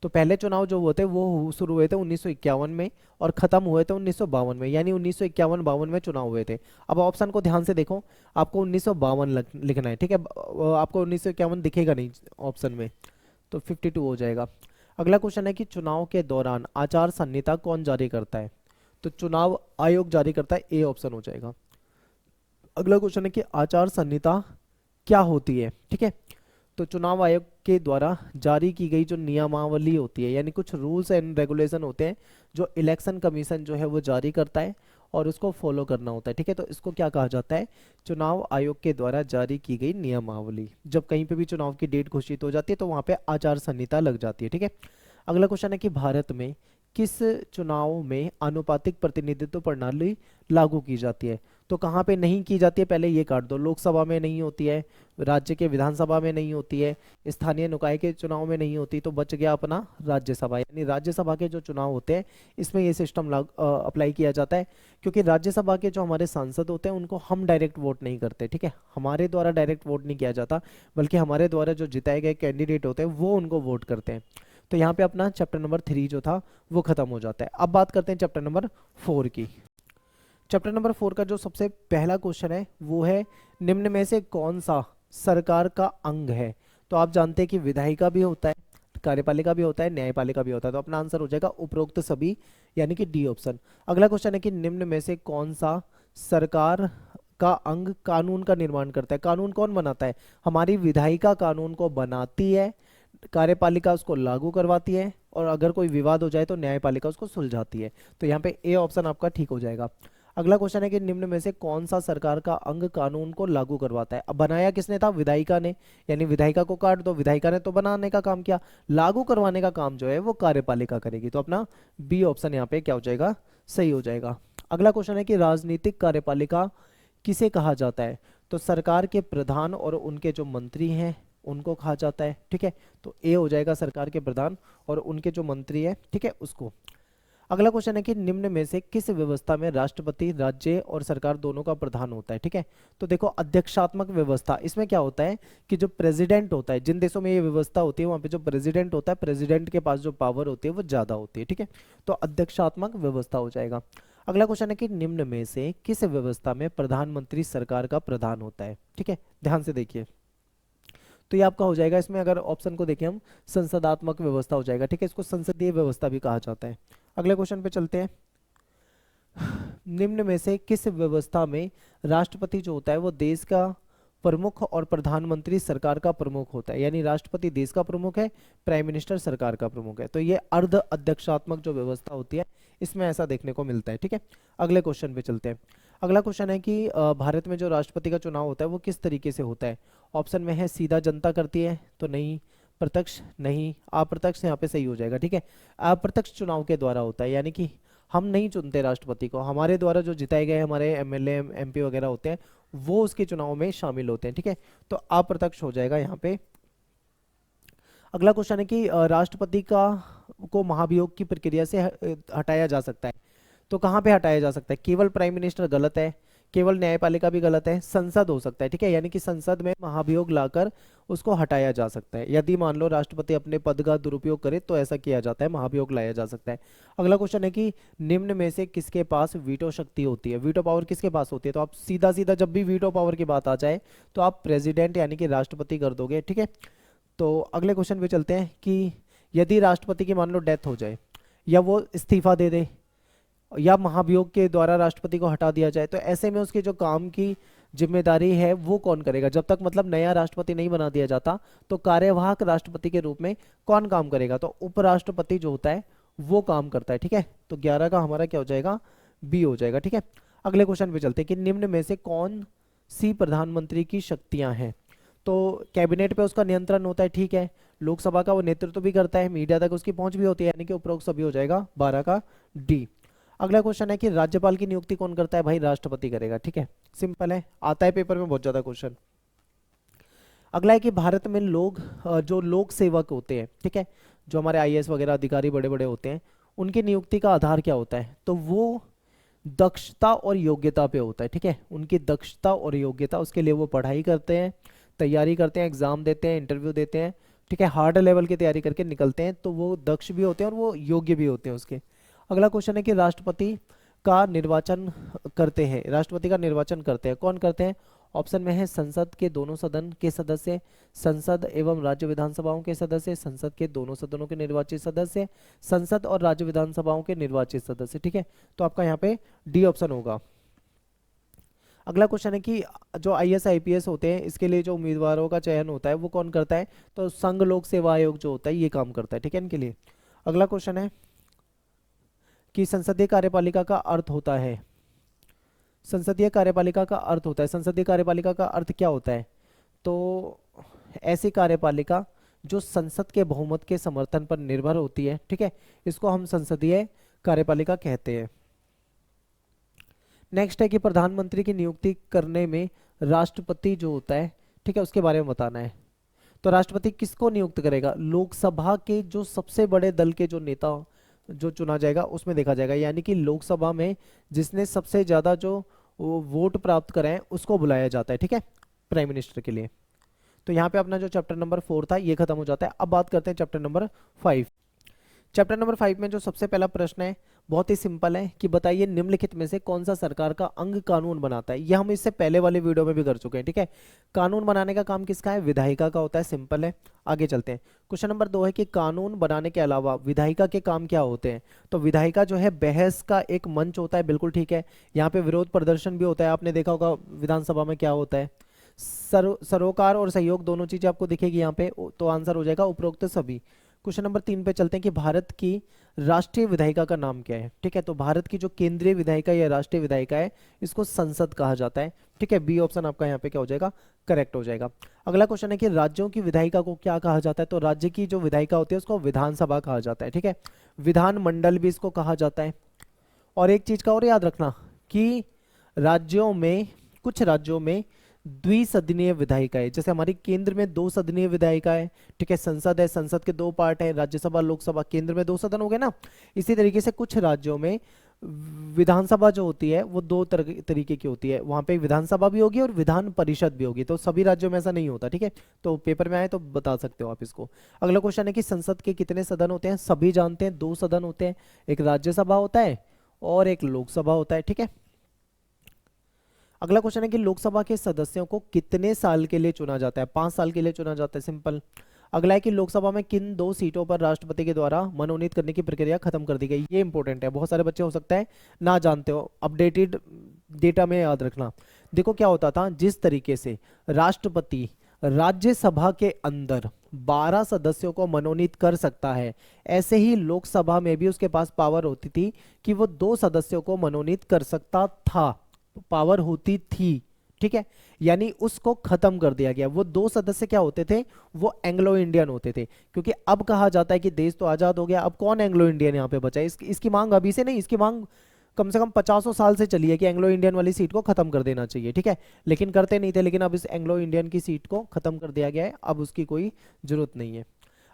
तो पहले चुनाव जो हुए थे वो शुरू हुए थे 1951 में और खत्म हुए थे 1952 में, यानी 1951-52 में चुनाव हुए थे। अब ऑप्शन को ध्यान से देखो, आपको 1952 लिखना है, ठीक है, आपको 1951 दिखेगा नहीं ऑप्शन में, तो 52 हो जाएगा। अगला क्वेश्चन है कि चुनाव के दौरान आचार संहिता कौन जारी करता है, तो चुनाव आयोग जारी करता है, ए ऑप्शन हो जाएगा। अगला क्वेश्चन है कि आचार संहिता क्या होती है, ठीक है, तो चुनाव आयोग के द्वारा जारी की गई जो नियमावली होती है, यानी कुछ रूल्स एंड रेगुलेशन होते हैं जो इलेक्शन कमीशन जो है वो जारी करता है और उसको फॉलो करना होता है, ठीक है, तो इसको क्या कहा जाता है, चुनाव आयोग के द्वारा जारी की गई नियमावली। जब कहीं पे भी चुनाव की डेट घोषित हो जाती है तो वहां पे आचार संहिता लग जाती है, ठीक है। अगला क्वेश्चन है कि भारत में किस चुनाव में आनुपातिक प्रतिनिधित्व प्रणाली लागू की जाती है, तो कहाँ पे नहीं की जाती है, पहले ये काट दो। लोकसभा में नहीं होती है, राज्य के विधानसभा में नहीं होती है, स्थानीय निकाय के चुनाव में नहीं होती, तो बच गया अपना राज्यसभा, यानी राज्यसभा के जो चुनाव होते हैं इसमें ये सिस्टम अप्लाई किया जाता है, क्योंकि राज्यसभा के जो हमारे सांसद होते हैं उनको हम डायरेक्ट वोट नहीं करते, ठीक है, हमारे द्वारा डायरेक्ट वोट नहीं किया जाता, बल्कि हमारे द्वारा जो जिताए गए कैंडिडेट होते हैं वो उनको वोट करते हैं। तो यहाँ पे अपना चैप्टर नंबर 3 जो था वो खत्म हो जाता है। अब बात करते हैं चैप्टर नंबर 4 की। चैप्टर नंबर 4 का जो सबसे पहला क्वेश्चन है वो है, निम्न में से कौन सा सरकार का अंग है। तो आप जानते हैं कि विधायिका भी होता है, कार्यपालिका भी होता है, न्यायपालिका भी होता है, तो अपना आंसर हो जाएगा उपरोक्त सभी, यानी कि डी ऑप्शन। अगला क्वेश्चन है कि निम्न में से कौन सा सरकार का अंग कानून का निर्माण करता है। कानून कौन बनाता है, हमारी विधायिका कानून को बनाती है, कार्यपालिका उसको लागू करवाती है, और अगर कोई विवाद हो जाए तो न्यायपालिका उसको सुलझाती है। तो यहाँ पे ए ऑप्शन आपका ठीक हो जाएगा। अगला क्वेश्चन है कि निम्न में से कौन सा सरकार का अंग कानून को लागू करवाता है। अब बनाया किसने था, विधायिका ने, यानी विधायिका को काट दो, विधायिका ने तो बनाने का काम किया, लागू करवाने का काम जो है वो कार्यपालिका करेगी। तो अपना बी ऑप्शन यहाँ पे क्या हो जाएगा, सही हो जाएगा। अगला क्वेश्चन है कि राजनीतिक कार्यपालिका किसे कहा जाता है। तो सरकार के प्रधान और उनके जो मंत्री हैं उनको कहा जाता है, ठीक है, तो ए हो जाएगा सरकार के प्रधान और उनके जो मंत्री है, ठीक है, उसको। अगला क्वेश्चन है कि निम्न में से किस व्यवस्था में राष्ट्रपति राज्य और सरकार दोनों का प्रधान होता है, ठीक है। तो देखो, अध्यक्षात्मक व्यवस्था, इसमें क्या होता है कि जो प्रेसिडेंट होता है, जिन देशों में ये व्यवस्था होती है वहां पे जो प्रेसिडेंट होता है, प्रेसिडेंट के पास जो पावर होती है वो ज्यादा होती है, ठीक है, तो अध्यक्षात्मक व्यवस्था हो जाएगा। अगला क्वेश्चन है कि निम्न में से किस व्यवस्था में प्रधानमंत्री सरकार का प्रधान होता है, ठीक है, ध्यान से देखिए। तो ये आपका हो जाएगा, इसमें अगर ऑप्शन को देखें हम, संसदात्मक व्यवस्था हो जाएगा, ठीक है, इसको संसदीय व्यवस्था भी कहा जाता है। अगले क्वेश्चन पे चलते हैं। निम्न में से किस व्यवस्था में राष्ट्रपति जो होता है वो देश का प्रमुख और प्रधानमंत्री सरकार का प्रमुख होता है, यानी राष्ट्रपति देश का प्रमुख है, प्राइम मिनिस्टर सरकार का प्रमुख है। तो ये अर्ध अध्यक्षात्मक जो व्यवस्था होती है इसमें ऐसा देखने को मिलता है। ठीक है, अगले क्वेश्चन पे चलते हैं। अगला क्वेश्चन है कि भारत में जो राष्ट्रपति का चुनाव होता है वो किस तरीके से होता है। ऑप्शन में है सीधा जनता करती है तो नहीं, प्रत्यक्ष नहीं, अप्रत्यक्ष यहाँ पे सही हो जाएगा। ठीक है, अप्रत्यक्ष चुनाव के द्वारा होता है, यानी कि हम नहीं चुनते राष्ट्रपति को, हमारे द्वारा जो जिताए गए हमारे एमएलए एमपी वगैरह होते हैं वो उसके चुनाव में शामिल होते हैं। ठीक है, तो अप्रत्यक्ष हो जाएगा यहाँ पे। अगला क्वेश्चन है कि राष्ट्रपति का को महाभियोग की प्रक्रिया से हटाया जा सकता है, तो कहाँ पे हटाया जा सकता है। केवल प्राइम मिनिस्टर गलत है, केवल न्यायपालिका भी गलत है, संसद हो सकता है। ठीक है, यानी कि संसद में महाभियोग लाकर उसको हटाया जा सकता है। यदि मान लो राष्ट्रपति अपने पद का दुरुपयोग करे तो ऐसा किया जाता है, महाभियोग लाया जा सकता है। अगला क्वेश्चन है कि निम्न में से किसके पास वीटो शक्ति होती है, वीटो पावर किसके पास होती है। तो आप सीधा सीधा जब भी वीटो पावर की बात आ जाए तो आप प्रेसिडेंट यानी कि राष्ट्रपति कर दोगे। ठीक है, तो अगले क्वेश्चन पे चलते हैं कि यदि राष्ट्रपति की मान लो डेथ हो जाए या वो इस्तीफा दे दे या महाभियोग के द्वारा राष्ट्रपति को हटा दिया जाए, तो ऐसे में उसके जो काम की जिम्मेदारी है वो कौन करेगा। जब तक मतलब नया राष्ट्रपति नहीं बना दिया जाता तो कार्यवाहक राष्ट्रपति के रूप में कौन काम करेगा, तो उपराष्ट्रपति जो होता है वो काम करता है। ठीक है, तो 11 का हमारा क्या हो जाएगा, बी हो जाएगा। ठीक है, अगले क्वेश्चन पे चलते हैं कि निम्न में से कौन सी प्रधानमंत्री की शक्तियां हैं। तो कैबिनेट पे उसका नियंत्रण होता है, ठीक है, लोकसभा का वो नेतृत्व भी करता है, मीडिया तक उसकी पहुंच भी होती है, यानी कि उपरोक्त सभी हो जाएगा 12 का डी। अगला क्वेश्चन है कि राज्यपाल की नियुक्ति कौन करता है, भाई राष्ट्रपति करेगा। ठीक है, सिंपल है, आता है पेपर में बहुत ज्यादा क्वेश्चन। अगला है कि भारत में लोग जो लोक सेवक होते हैं, ठीक है, जो हमारे आईएएस वगैरह अधिकारी बड़े बड़े होते हैं, उनकी नियुक्ति का आधार क्या होता है, तो वो दक्षता और योग्यता पे होता है। ठीक है, उनकी दक्षता और योग्यता, उसके लिए वो पढ़ाई करते हैं, तैयारी करते हैं, एग्जाम देते हैं, इंटरव्यू देते हैं। ठीक है, हार्ड लेवल की तैयारी करके निकलते हैं, तो वो दक्ष भी होते हैं और वो योग्य भी होते हैं उसके। अगला क्वेश्चन है कि राष्ट्रपति का निर्वाचन करते हैं, राष्ट्रपति का निर्वाचन करते हैं, कौन करते हैं। ऑप्शन में है संसद के दोनों सदन के सदस्य, संसद एवं राज्य विधानसभाओं के सदस्य, संसद के दोनों सदनों के निर्वाचित सदस्य, संसद और राज्य विधानसभाओं के निर्वाचित सदस्य। ठीक है, तो आपका यहाँ पे डी ऑप्शन होगा। अगला क्वेश्चन है कि जो आईएएस आईपीएस होते हैं इसके लिए जो उम्मीदवारों का चयन होता है वो कौन करता है, तो संघ लोक सेवा आयोग जो होता है ये काम करता है। ठीक है, इनके लिए। अगला क्वेश्चन है कि संसदीय कार्यपालिका का अर्थ होता है, संसदीय कार्यपालिका का अर्थ होता है, संसदीय कार्यपालिका का अर्थ क्या होता है, तो ऐसी कार्यपालिका जो संसद के बहुमत के समर्थन पर निर्भर होती है। ठीक है, इसको हम संसदीय कार्यपालिका कहते हैं। नेक्स्ट है कि प्रधानमंत्री की नियुक्ति करने में राष्ट्रपति जो होता है, ठीक है, उसके बारे में बताना है। तो राष्ट्रपति किसको नियुक्त करेगा, लोकसभा के जो सबसे बड़े दल के जो नेता जो चुना जाएगा उसमें देखा जाएगा, यानी कि लोकसभा में जिसने सबसे ज्यादा जो वोट प्राप्त करे हैं उसको बुलाया जाता है। ठीक है, प्राइम मिनिस्टर के लिए। तो यहाँ पे अपना जो चैप्टर नंबर 4 था ये खत्म हो जाता है। अब बात करते हैं चैप्टर नंबर 5। चैप्टर नंबर 5 में जो सबसे पहला प्रश्न है बहुत ही सिंपल है कि बताइए निम्नलिखित में से कौन सा सरकार का अंग कानून बनाता है। ये हम इससे पहले वाले वीडियो में भी कर चुके हैं। ठीक है, कानून बनाने का काम किसका है, विधायिका का होता है। सिंपल है, आगे चलते हैं। क्वेश्चन नंबर 2 है कि कानून बनाने के अलावा विधायिका के काम क्या होते हैं। तो विधायिका जो है बहस का एक मंच होता है, बिल्कुल ठीक है। यहाँ पे विरोध प्रदर्शन भी होता है, आपने देखा होगा विधानसभा में क्या होता है। सरोकार और सहयोग दोनों चीजें आपको दिखेगी यहाँ पे, तो आंसर हो जाएगा उपरोक्त सभी। क्वेश्चन नंबर 3 पे चलते हैं कि भारत की राष्ट्रीय विधायिका का नाम क्या है। ठीक है, तो भारत की जो केंद्रीय विधायिका या राष्ट्रीय विधायिका है इसको संसद कहा जाता है। ठीक है, बी ऑप्शन आपका यहाँ पे क्या हो जाएगा, करेक्ट हो जाएगा। अगला क्वेश्चन है कि राज्यों की विधायिका को क्या कहा जाता है। तो राज्य की जो विधायिका होती है उसको विधानसभा कहा जाता है। ठीक है, विधान मंडल भी इसको कहा जाता है। और एक चीज का और याद रखना कि राज्यों में, कुछ राज्यों में द्विसदनीय विधायिका है, जैसे हमारी केंद्र में 2 सदनीय विधायिका है। ठीक है, संसद है, संसद के 2 पार्ट है, राज्यसभा लोकसभा, केंद्र में 2 सदन हो गए ना। इसी तरीके से कुछ राज्यों में विधानसभा जो होती है वो 2 तरीके की होती है, वहां पे विधानसभा भी होगी और विधान परिषद भी होगी। तो सभी राज्यों में ऐसा नहीं होता। ठीक है, तो पेपर में आए तो बता सकते हो आप इसको। अगला क्वेश्चन है कि संसद के कितने सदन होते हैं। सभी जानते हैं 2 सदन होते हैं, एक राज्यसभा होता है और एक लोकसभा होता है। ठीक है, अगला क्वेश्चन है कि लोकसभा के सदस्यों को कितने साल के लिए चुना जाता है। 5 साल के लिए चुना जाता है, सिंपल। अगला है कि लोकसभा में किन 2 सीटों पर राष्ट्रपति के द्वारा मनोनीत करने की प्रक्रिया खत्म कर दी गई। ये इंपॉर्टेंट है, बहुत सारे बच्चे हो सकता है ना जानते हो, अपडेटेड डेटा में याद रखना। देखो क्या होता था, जिस तरीके से राष्ट्रपति राज्यसभा के अंदर 12 सदस्यों को मनोनीत कर सकता है, ऐसे ही लोकसभा में भी उसके पास पावर होती थी कि वो 2 सदस्यों को मनोनीत कर सकता था, पावर होती थी। ठीक है, यानी उसको खत्म कर दिया गया। वो 2 सदस्य क्या होते थे, वो एंग्लो इंडियन होते थे, क्योंकि अब कहा जाता है कि देश तो आजाद हो गया, अब कौन एंग्लो इंडियन यहाँ पे बचा है। इसकी मांग अभी से नहीं, इसकी मांग कम से कम 50 साल से चली है कि एंग्लो इंडियन वाली सीट को खत्म कर देना चाहिए। ठीक है, लेकिन करते नहीं थे, लेकिन अब इस एंग्लो इंडियन की सीट को खत्म कर दिया गया है, अब उसकी कोई जरूरत नहीं है।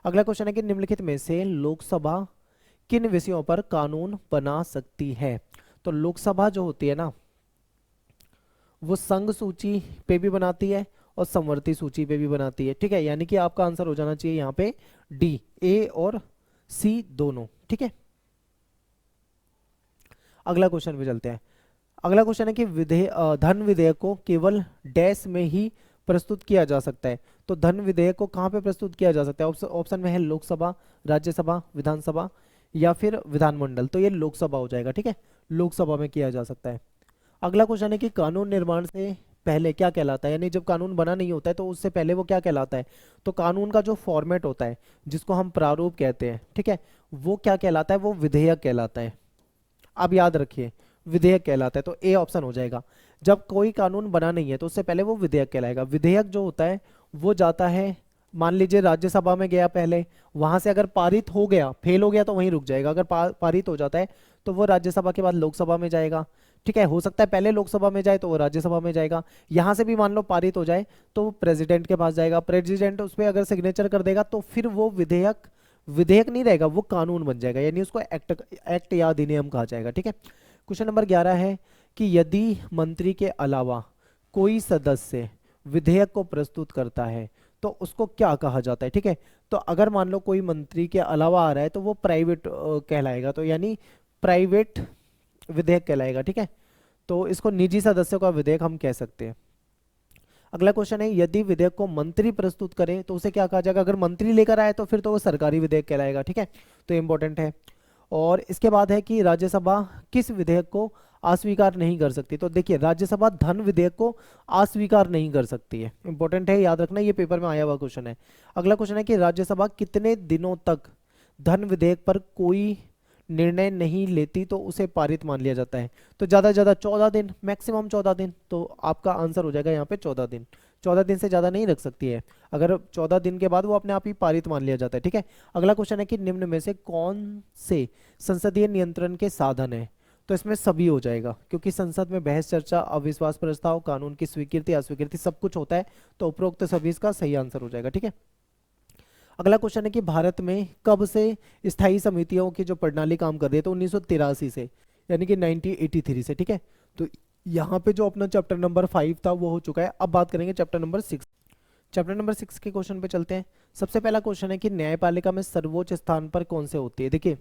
अगला क्वेश्चन है कि निम्नलिखित में से लोकसभा किन विषयों पर कानून बना सकती है। तो लोकसभा जो होती है ना, वो संघ सूची पे भी बनाती है और समवर्ती सूची पे भी बनाती है। ठीक है, यानी कि आपका आंसर हो जाना चाहिए यहाँ पे डी, ए और सी दोनों। ठीक है, अगला क्वेश्चन पे चलते हैं। अगला क्वेश्चन है कि धन विधेयक को केवल डैश में ही प्रस्तुत किया जा सकता है। तो धन विधेयक को कहाँ पे प्रस्तुत किया जा सकता है, ऑप्शन में है लोकसभा, राज्यसभा, विधानसभा या फिर विधानमंडल। तो ये लोकसभा हो जाएगा। ठीक है, लोकसभा में किया जा सकता है। अगला क्वेश्चन है कि कानून निर्माण से पहले क्या कहलाता है, यानी जब कानून बना नहीं होता है तो उससे पहले वो क्या कहलाता है। तो कानून का जो फॉर्मेट होता है, जिसको हम प्रारूप कहते हैं, ठीक है, वो क्या कहलाता है, वो विधेयक कहलाता है। अब याद रखिए, विधेयक कहलाता है, तो ए ऑप्शन हो जाएगा। जब कोई कानून बना नहीं है तो उससे पहले वो विधेयक कहलाएगा। विधेयक जो होता है वो जाता है, मान लीजिए राज्यसभा में गया पहले, वहां से अगर पारित हो गया, फेल हो गया तो वहीं रुक जाएगा। अगर पारित हो जाता है तो वो राज्यसभा के बाद लोकसभा में जाएगा। ठीक है, हो सकता है पहले लोकसभा में जाए तो वो राज्यसभा में जाएगा। यहां से भी मान लो पारित हो जाए तो वो प्रेसिडेंट के पास जाएगा, प्रेसिडेंट उस पर अगर सिग्नेचर कर देगा तो फिर वो विधेयक विधेयक नहीं रहेगा, वो कानून बन जाएगा, यानी उसको एक्ट या अधिनियम कहा जाएगा। ठीक है, क्वेश्चन नंबर 11 है कि यदि मंत्री के अलावा कोई सदस्य विधेयक को प्रस्तुत करता है तो उसको क्या कहा जाता है। ठीक है, तो अगर मान लो कोई मंत्री के अलावा आ रहा है तो वो प्राइवेट कहलाएगा, तो यानी प्राइवेट विधेयक कहलाएगा। ठीक है, तो इसको निजी सदस्यों का विधेयक हम कह सकते हैं। अगला क्वेश्चन है, यदि विधेयक को मंत्री प्रस्तुत करें तो उसे क्या कहा जाएगा। अगर मंत्री लेकर आए तो फिर तो वो सरकारी विधेयक कहलाएगा। ठीक है, तो इंपॉर्टेंट है। और इसके बाद है कि राज्यसभा किस विधेयक को अस्वीकार नहीं कर सकती। तो देखिए, राज्यसभा धन विधेयक को अस्वीकार नहीं कर सकती है, इंपॉर्टेंट है, याद रखना, ये पेपर में आया हुआ क्वेश्चन है। अगला क्वेश्चन है कि राज्यसभा कितने दिनों तक धन विधेयक पर कोई निर्णय नहीं लेती तो उसे पारित मान लिया जाता है। तो ज्यादा से ज्यादा 14 दिन, मैक्सिमम 14 दिन, तो आपका आंसर हो जाएगा यहाँ पे 14 दिन। 14 दिन से ज्यादा नहीं रख सकती है, अगर 14 दिन के बाद वो अपने आप ही पारित मान लिया जाता है। ठीक है, अगला क्वेश्चन है कि निम्न में से कौन से संसदीय नियंत्रण के साधन है। तो इसमें सभी हो जाएगा, क्योंकि संसद में बहस, चर्चा, अविश्वास प्रस्ताव, कानून की स्वीकृति, अस्वीकृति सब कुछ होता है, तो उपरोक्त सभी इसका सही आंसर हो जाएगा। ठीक है, अगला क्वेश्चन है कि भारत में कब से स्थायी समितियों की जो प्रणाली काम कर रही है। तो 1983 से, यानी कि 1983 से। ठीक है, तो यहाँ पे जो अपना चैप्टर नंबर 5 था वो हो चुका है। अब बात करेंगे चैप्टर नंबर 6। चैप्टर नंबर 6 के क्वेश्चन पे चलते हैं। सबसे पहला क्वेश्चन है कि न्यायपालिका में सर्वोच्च स्थान पर कौन से होती है। देखिए,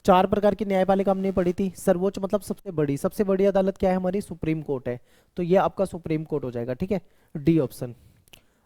4 प्रकार की न्यायपालिका हमने पढ़ी थी। सर्वोच्च मतलब सबसे बड़ी अदालत क्या है हमारी, सुप्रीम कोर्ट है, तो ये आपका सुप्रीम कोर्ट हो जाएगा। ठीक है, डी ऑप्शन।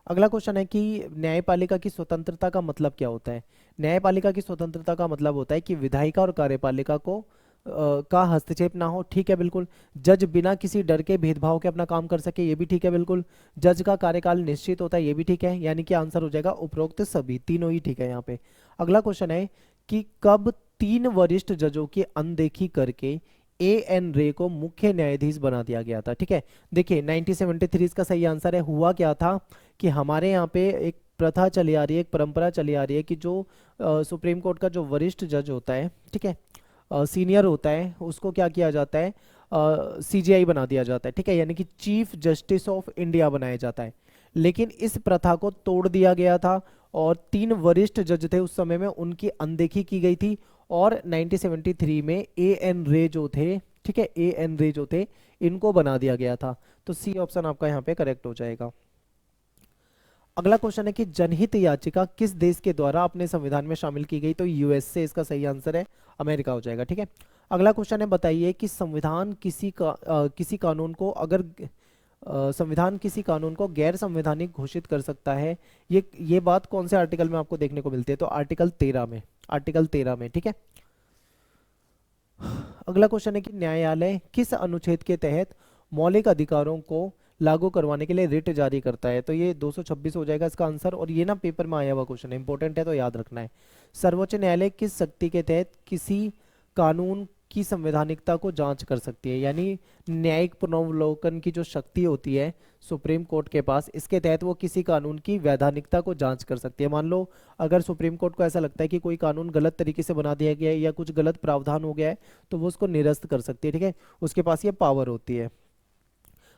अगला क्वेश्चन है कि न्यायपालिका की स्वतंत्रता का मतलब क्या होता है। न्यायपालिका की स्वतंत्रता का मतलब होता है कि विधायिका और कार्यपालिका को का हस्तक्षेप ना हो। ठीक है, बिल्कुल। जज बिना किसी डर के, भेदभाव के अपना काम कर सके, ये भी ठीक है, बिल्कुल। जज का कार्यकाल निश्चित होता है, ये भी ठीक है, यानी कि आंसर हो जाएगा उपरोक्त सभी, तीनों ही ठीक है यहाँ पे। अगला क्वेश्चन है कि कब 3 वरिष्ठ जजों की अनदेखी करके एन रे को मुख्य न्यायाधीश बना दिया गया था। ठीक है, देखिए 1973 इसका सही आंसर है। हुआ क्या था कि हमारे यहाँ पे एक प्रथा चली आ रही है, एक परंपरा चली आ रही है कि जो सुप्रीम कोर्ट का जो वरिष्ठ जज होता है, ठीक है, सीनियर होता है, उसको क्या किया जाता है, सीजीआई बना दिया जाता है। ठीक है, यानी कि चीफ जस्टिस ऑफ इंडिया बनाया जाता है। लेकिन इस प्रथा को तोड़ दिया गया था और 3 वरिष्ठ जज थे उस समय में, उनकी अनदेखी की गई थी और 1973 में एन रे जो थे, ठीक है, एन रे जो थे, इनको बना दिया गया था। तो सी ऑप्शन आपका यहाँ पे करेक्ट हो जाएगा। अगला क्वेश्चन है कि जनहित याचिका किस देश के द्वारा अपने संविधान में शामिल की गई। तो यूएस से इसका सही आंसर है, अमेरिका हो जाएगा। ठीक है, अगला क्वेश्चन है बताइए कि संविधान किसी कानून को अगर संविधान किसी कानून को गैर संवैधानिक घोषित कर सकता है। ये बात कौन से आर्टिकल में आपको देखने को मिलती है? तो आर्टिकल 13 में, आर्टिकल 13 में, ठीक है। अगला क्वेश्चन है कि न्यायालय किस अनुच्छेद के तहत मौलिक अधिकारों को लागू करवाने के लिए रिट जारी करता है? तो ये 226 हो जाएगा इसका आंसर, और ये ना पेपर में आया हुआ क्वेश्चन है, इंपॉर्टेंट है तो याद रखना है। सर्वोच्च न्यायालय किस शक्ति के तहत किसी कानून की संवैधानिकता को जांच कर सकती है? यानी न्यायिक पुनर्वलोकन की जो शक्ति होती है सुप्रीम कोर्ट के पास, इसके तहत वो किसी कानून की वैधानिकता को जांच कर सकती है। मान लो अगर सुप्रीम कोर्ट को ऐसा लगता है कि कोई कानून गलत तरीके से बना दिया गया है या कुछ गलत प्रावधान हो गया है, तो वो उसको निरस्त कर सकती है, ठीक है, उसके पास ये पावर होती है।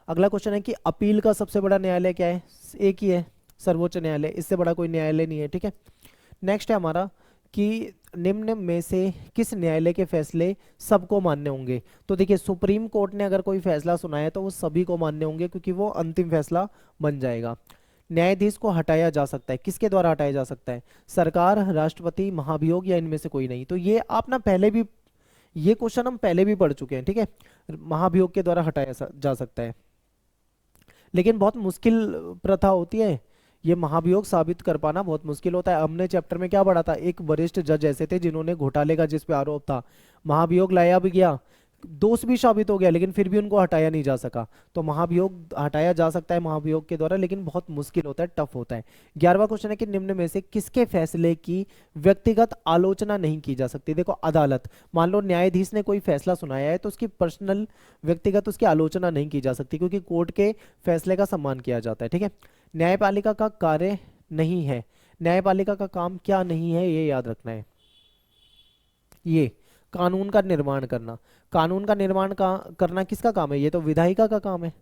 अगला क्वेश्चन है कि अपील का सबसे बड़ा न्यायालय क्या है? एक ही है, सर्वोच्च न्यायालय, इससे बड़ा कोई न्यायालय नहीं है, ठीक है। नेक्स्ट है हमारा कि निम्न में से किस न्यायालय के फैसले सबको मान्य होंगे? तो देखिए, सुप्रीम कोर्ट ने अगर कोई फैसला सुनाया तो वो सभी को मान्य होंगे, क्योंकि वो अंतिम फैसला बन जाएगा। न्यायाधीश को हटाया जा सकता है, किसके द्वारा हटाया जा सकता है? सरकार, राष्ट्रपति, महाभियोग या इनमें से कोई नहीं? तो ये आप ना पहले भी, ये क्वेश्चन हम पहले भी पढ़ चुके हैं, ठीक है। महाभियोग के द्वारा हटाया जा सकता है, लेकिन बहुत मुश्किल प्रथा होती है, ये महाभियोग साबित कर पाना बहुत मुश्किल होता है। हमने चैप्टर में क्या पढ़ा था? एक वरिष्ठ जज ऐसे थे जिन्होंने घोटाले का जिस पे आरोप था, महाभियोग लाया भी गया, दोष भी साबित हो गया, लेकिन फिर भी उनको हटाया नहीं जा सका। तो महाभियोग हटाया जा सकता है महाभियोग के द्वारा, लेकिन बहुत मुश्किल होता है, टफ होता है। 11वां क्वेश्चन है कि निम्न में से किसके फैसले की व्यक्तिगत आलोचना नहीं की जा सकती? देखो, अदालत, मान लो न्यायाधीश ने कोई फैसला सुनाया है तो उसकी पर्सनल, व्यक्तिगत उसकी आलोचना नहीं की जा सकती, क्योंकि कोर्ट के फैसले का सम्मान किया जाता है, ठीक है। न्यायपालिका का कार्य नहीं है, न्यायपालिका का काम क्या नहीं है, ये याद रखना है। ये कानून का निर्माण करना, कानून का निर्माण करना किसका काम है? ये तो विधायिका का काम है,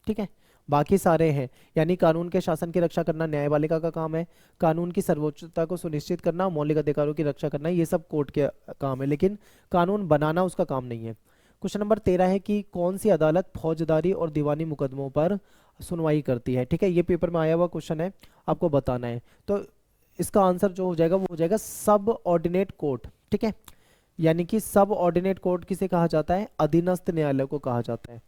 ठीक है, बाकी सारे हैं। यानी कानून के शासन की रक्षा करना न्यायपालिका का काम है, कानून की सर्वोच्चता को सुनिश्चित करना, मौलिक अधिकारों की रक्षा करना, ये सब कोर्ट के काम है, लेकिन कानून बनाना उसका काम नहीं है। क्वेश्चन नंबर 13 है कि कौन सी अदालत फौजदारी और दीवानी मुकदमों पर सुनवाई करती है? ठीक है, ये पेपर में आया हुआ क्वेश्चन है, आपको बताना है। तो इसका आंसर जो हो जाएगा वो हो जाएगा सब ऑर्डिनेट कोर्ट, ठीक है। यानी कि सब ऑर्डिनेट कोर्ट किसे कहा जाता है? अधीनस्थ न्यायालय को कहा जाता है।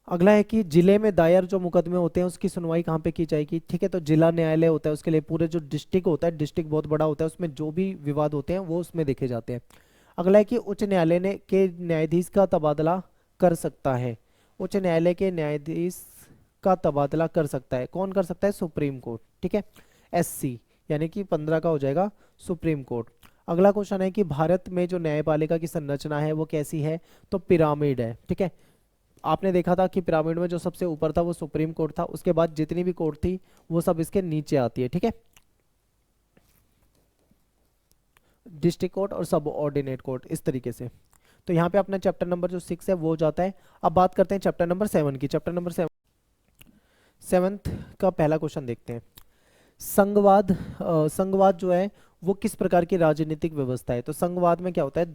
अगला है कि जिले में दायर जो मुकदमे होते हैं उसकी सुनवाई कहाँ पे की जाएगी? ठीक है, तो जिला न्यायालय होता है, उसके लिए पूरे जो डिस्ट्रिक्ट होता है, डिस्ट्रिक्ट बहुत बड़ा होता है, उसमें जो भी विवाद होते हैं वो उसमें देखे जाते हैं। अगला है कि उच्च न्यायालय ने के न्यायाधीश का तबादला कर सकता है। उच्च न्यायालय के न्यायाधीश का तबादला कर सकता है, कौन कर सकता है? सुप्रीम कोर्ट, ठीक है। SC यानी कि 15 का हो जाएगा सुप्रीम कोर्ट। अगला क्वेश्चन है कि भारत में जो न्यायपालिका की संरचना है वो कैसी है? तो पिरामिड है, ठीक है। आपने देखा था कि पिरामिड में जो सबसे ऊपर था वो सुप्रीम कोर्ट था, उसके बाद जितनी भी कोर्ट थी वो सब इसके नीचे आती है, ठीक है। डिस्ट्रिक्ट कोर्ट और सब ऑर्डिनेट कोर्ट, इस तरीके से। तो यहाँ पे अपना चैप्टर नंबर जो 6 है वो हो जाता है। अब बात करते हैं चैप्टर नंबर 7 की। चैप्टर नंबर 7th का पहला क्वेश्चन देखते हैं। संघवाद जो है वो किस प्रकार की राजनीतिक व्यवस्था है? तो संघवाद में क्या होता है?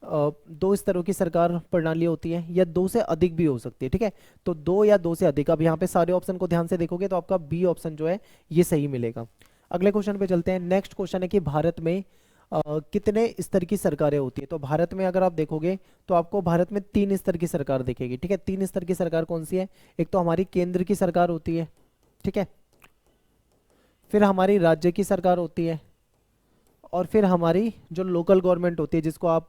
दो स्तरों की सरकार प्रणाली होती है, या दो से अधिक भी हो सकती है, ठीक है। तो दो या दो से अधिक। अब यहाँ पे सारे ऑप्शन को ध्यान से देखोगे तो आपका बी ऑप्शन जो है ये सही मिलेगा। अगले क्वेश्चन पे चलते हैं। नेक्स्ट क्वेश्चन है कि भारत में कितने स्तर की सरकारें होती है? तो भारत में अगर आप देखोगे तो आपको भारत में 3 स्तर की सरकार दिखेगी, ठीक है। 3 स्तर की सरकार कौन सी है? एक तो हमारी केंद्र की सरकार होती है, ठीक है, फिर हमारी राज्य की सरकार होती है, और फिर हमारी जो लोकल गवर्नमेंट होती है, जिसको आप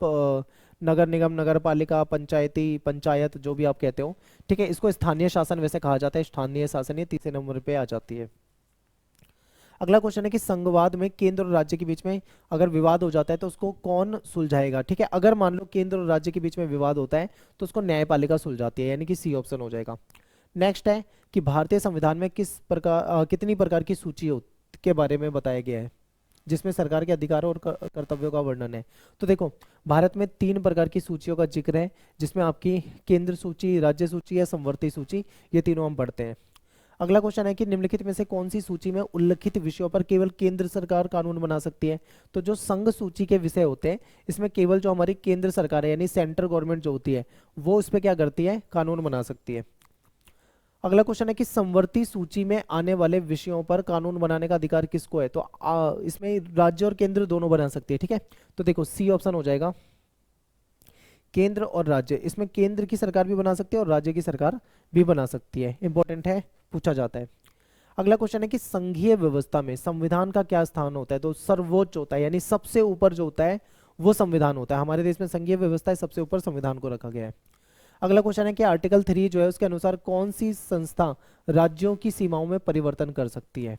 नगर निगम, नगर पालिका, पंचायती, पंचायत जो भी आप कहते हो, ठीक है, इसको स्थानीय शासन वैसे कहा जाता है। स्थानीय शासन ये तीसरे नंबर पे आ जाती है। अगला क्वेश्चन है कि संघवाद में केंद्र और राज्य के बीच में अगर विवाद हो जाता है तो उसको कौन सुलझाएगा? ठीक है, अगर मान लो केंद्र और राज्य के बीच में विवाद होता है तो उसको न्यायपालिका सुलझाती है, यानी कि सी ऑप्शन हो जाएगा। नेक्स्ट है कि भारतीय संविधान में कितनी प्रकार की सूची के बारे में बताया गया है जिसमें सरकार के अधिकारों और कर्तव्यों का वर्णन है? तो देखो, भारत में 3 प्रकार की सूचियों का जिक्र है, जिसमें आपकी केंद्र सूची, राज्य सूची या समवर्ती सूची, ये तीनों हम पढ़ते हैं। अगला क्वेश्चन है कि निम्नलिखित में से कौन सी सूची में उल्लिखित विषयों पर केवल केंद्र सरकार कानून बना सकती है? तो जो संघ सूची के विषय होते हैं इसमें केवल जो हमारी केंद्र सरकार है, यानी सेंट्रल गवर्नमेंट जो होती है, वो इस पर क्या करती है? कानून बना सकती है। अगला क्वेश्चन है कि समवर्ती सूची में आने वाले विषयों पर कानून बनाने का अधिकार किसको है? तो इसमें राज्य और केंद्र दोनों बना सकते हैं, ठीक है। तो देखो, सी ऑप्शन हो जाएगा केंद्र और राज्य, इसमें केंद्र की सरकार भी बना सकती है और राज्य की सरकार भी बना सकती है, इंपॉर्टेंट है, पूछा जाता है। अगला क्वेश्चन है कि संघीय व्यवस्था में संविधान का क्या स्थान होता है? तो सर्वोच्च होता है, यानी सबसे ऊपर जो होता है वो संविधान होता है। हमारे देश में संघीय व्यवस्था है, सबसे ऊपर संविधान को रखा गया है। अगला क्वेश्चन है कि आर्टिकल 3 जो है उसके अनुसार कौन सी संस्था राज्यों की सीमाओं में परिवर्तन कर सकती है?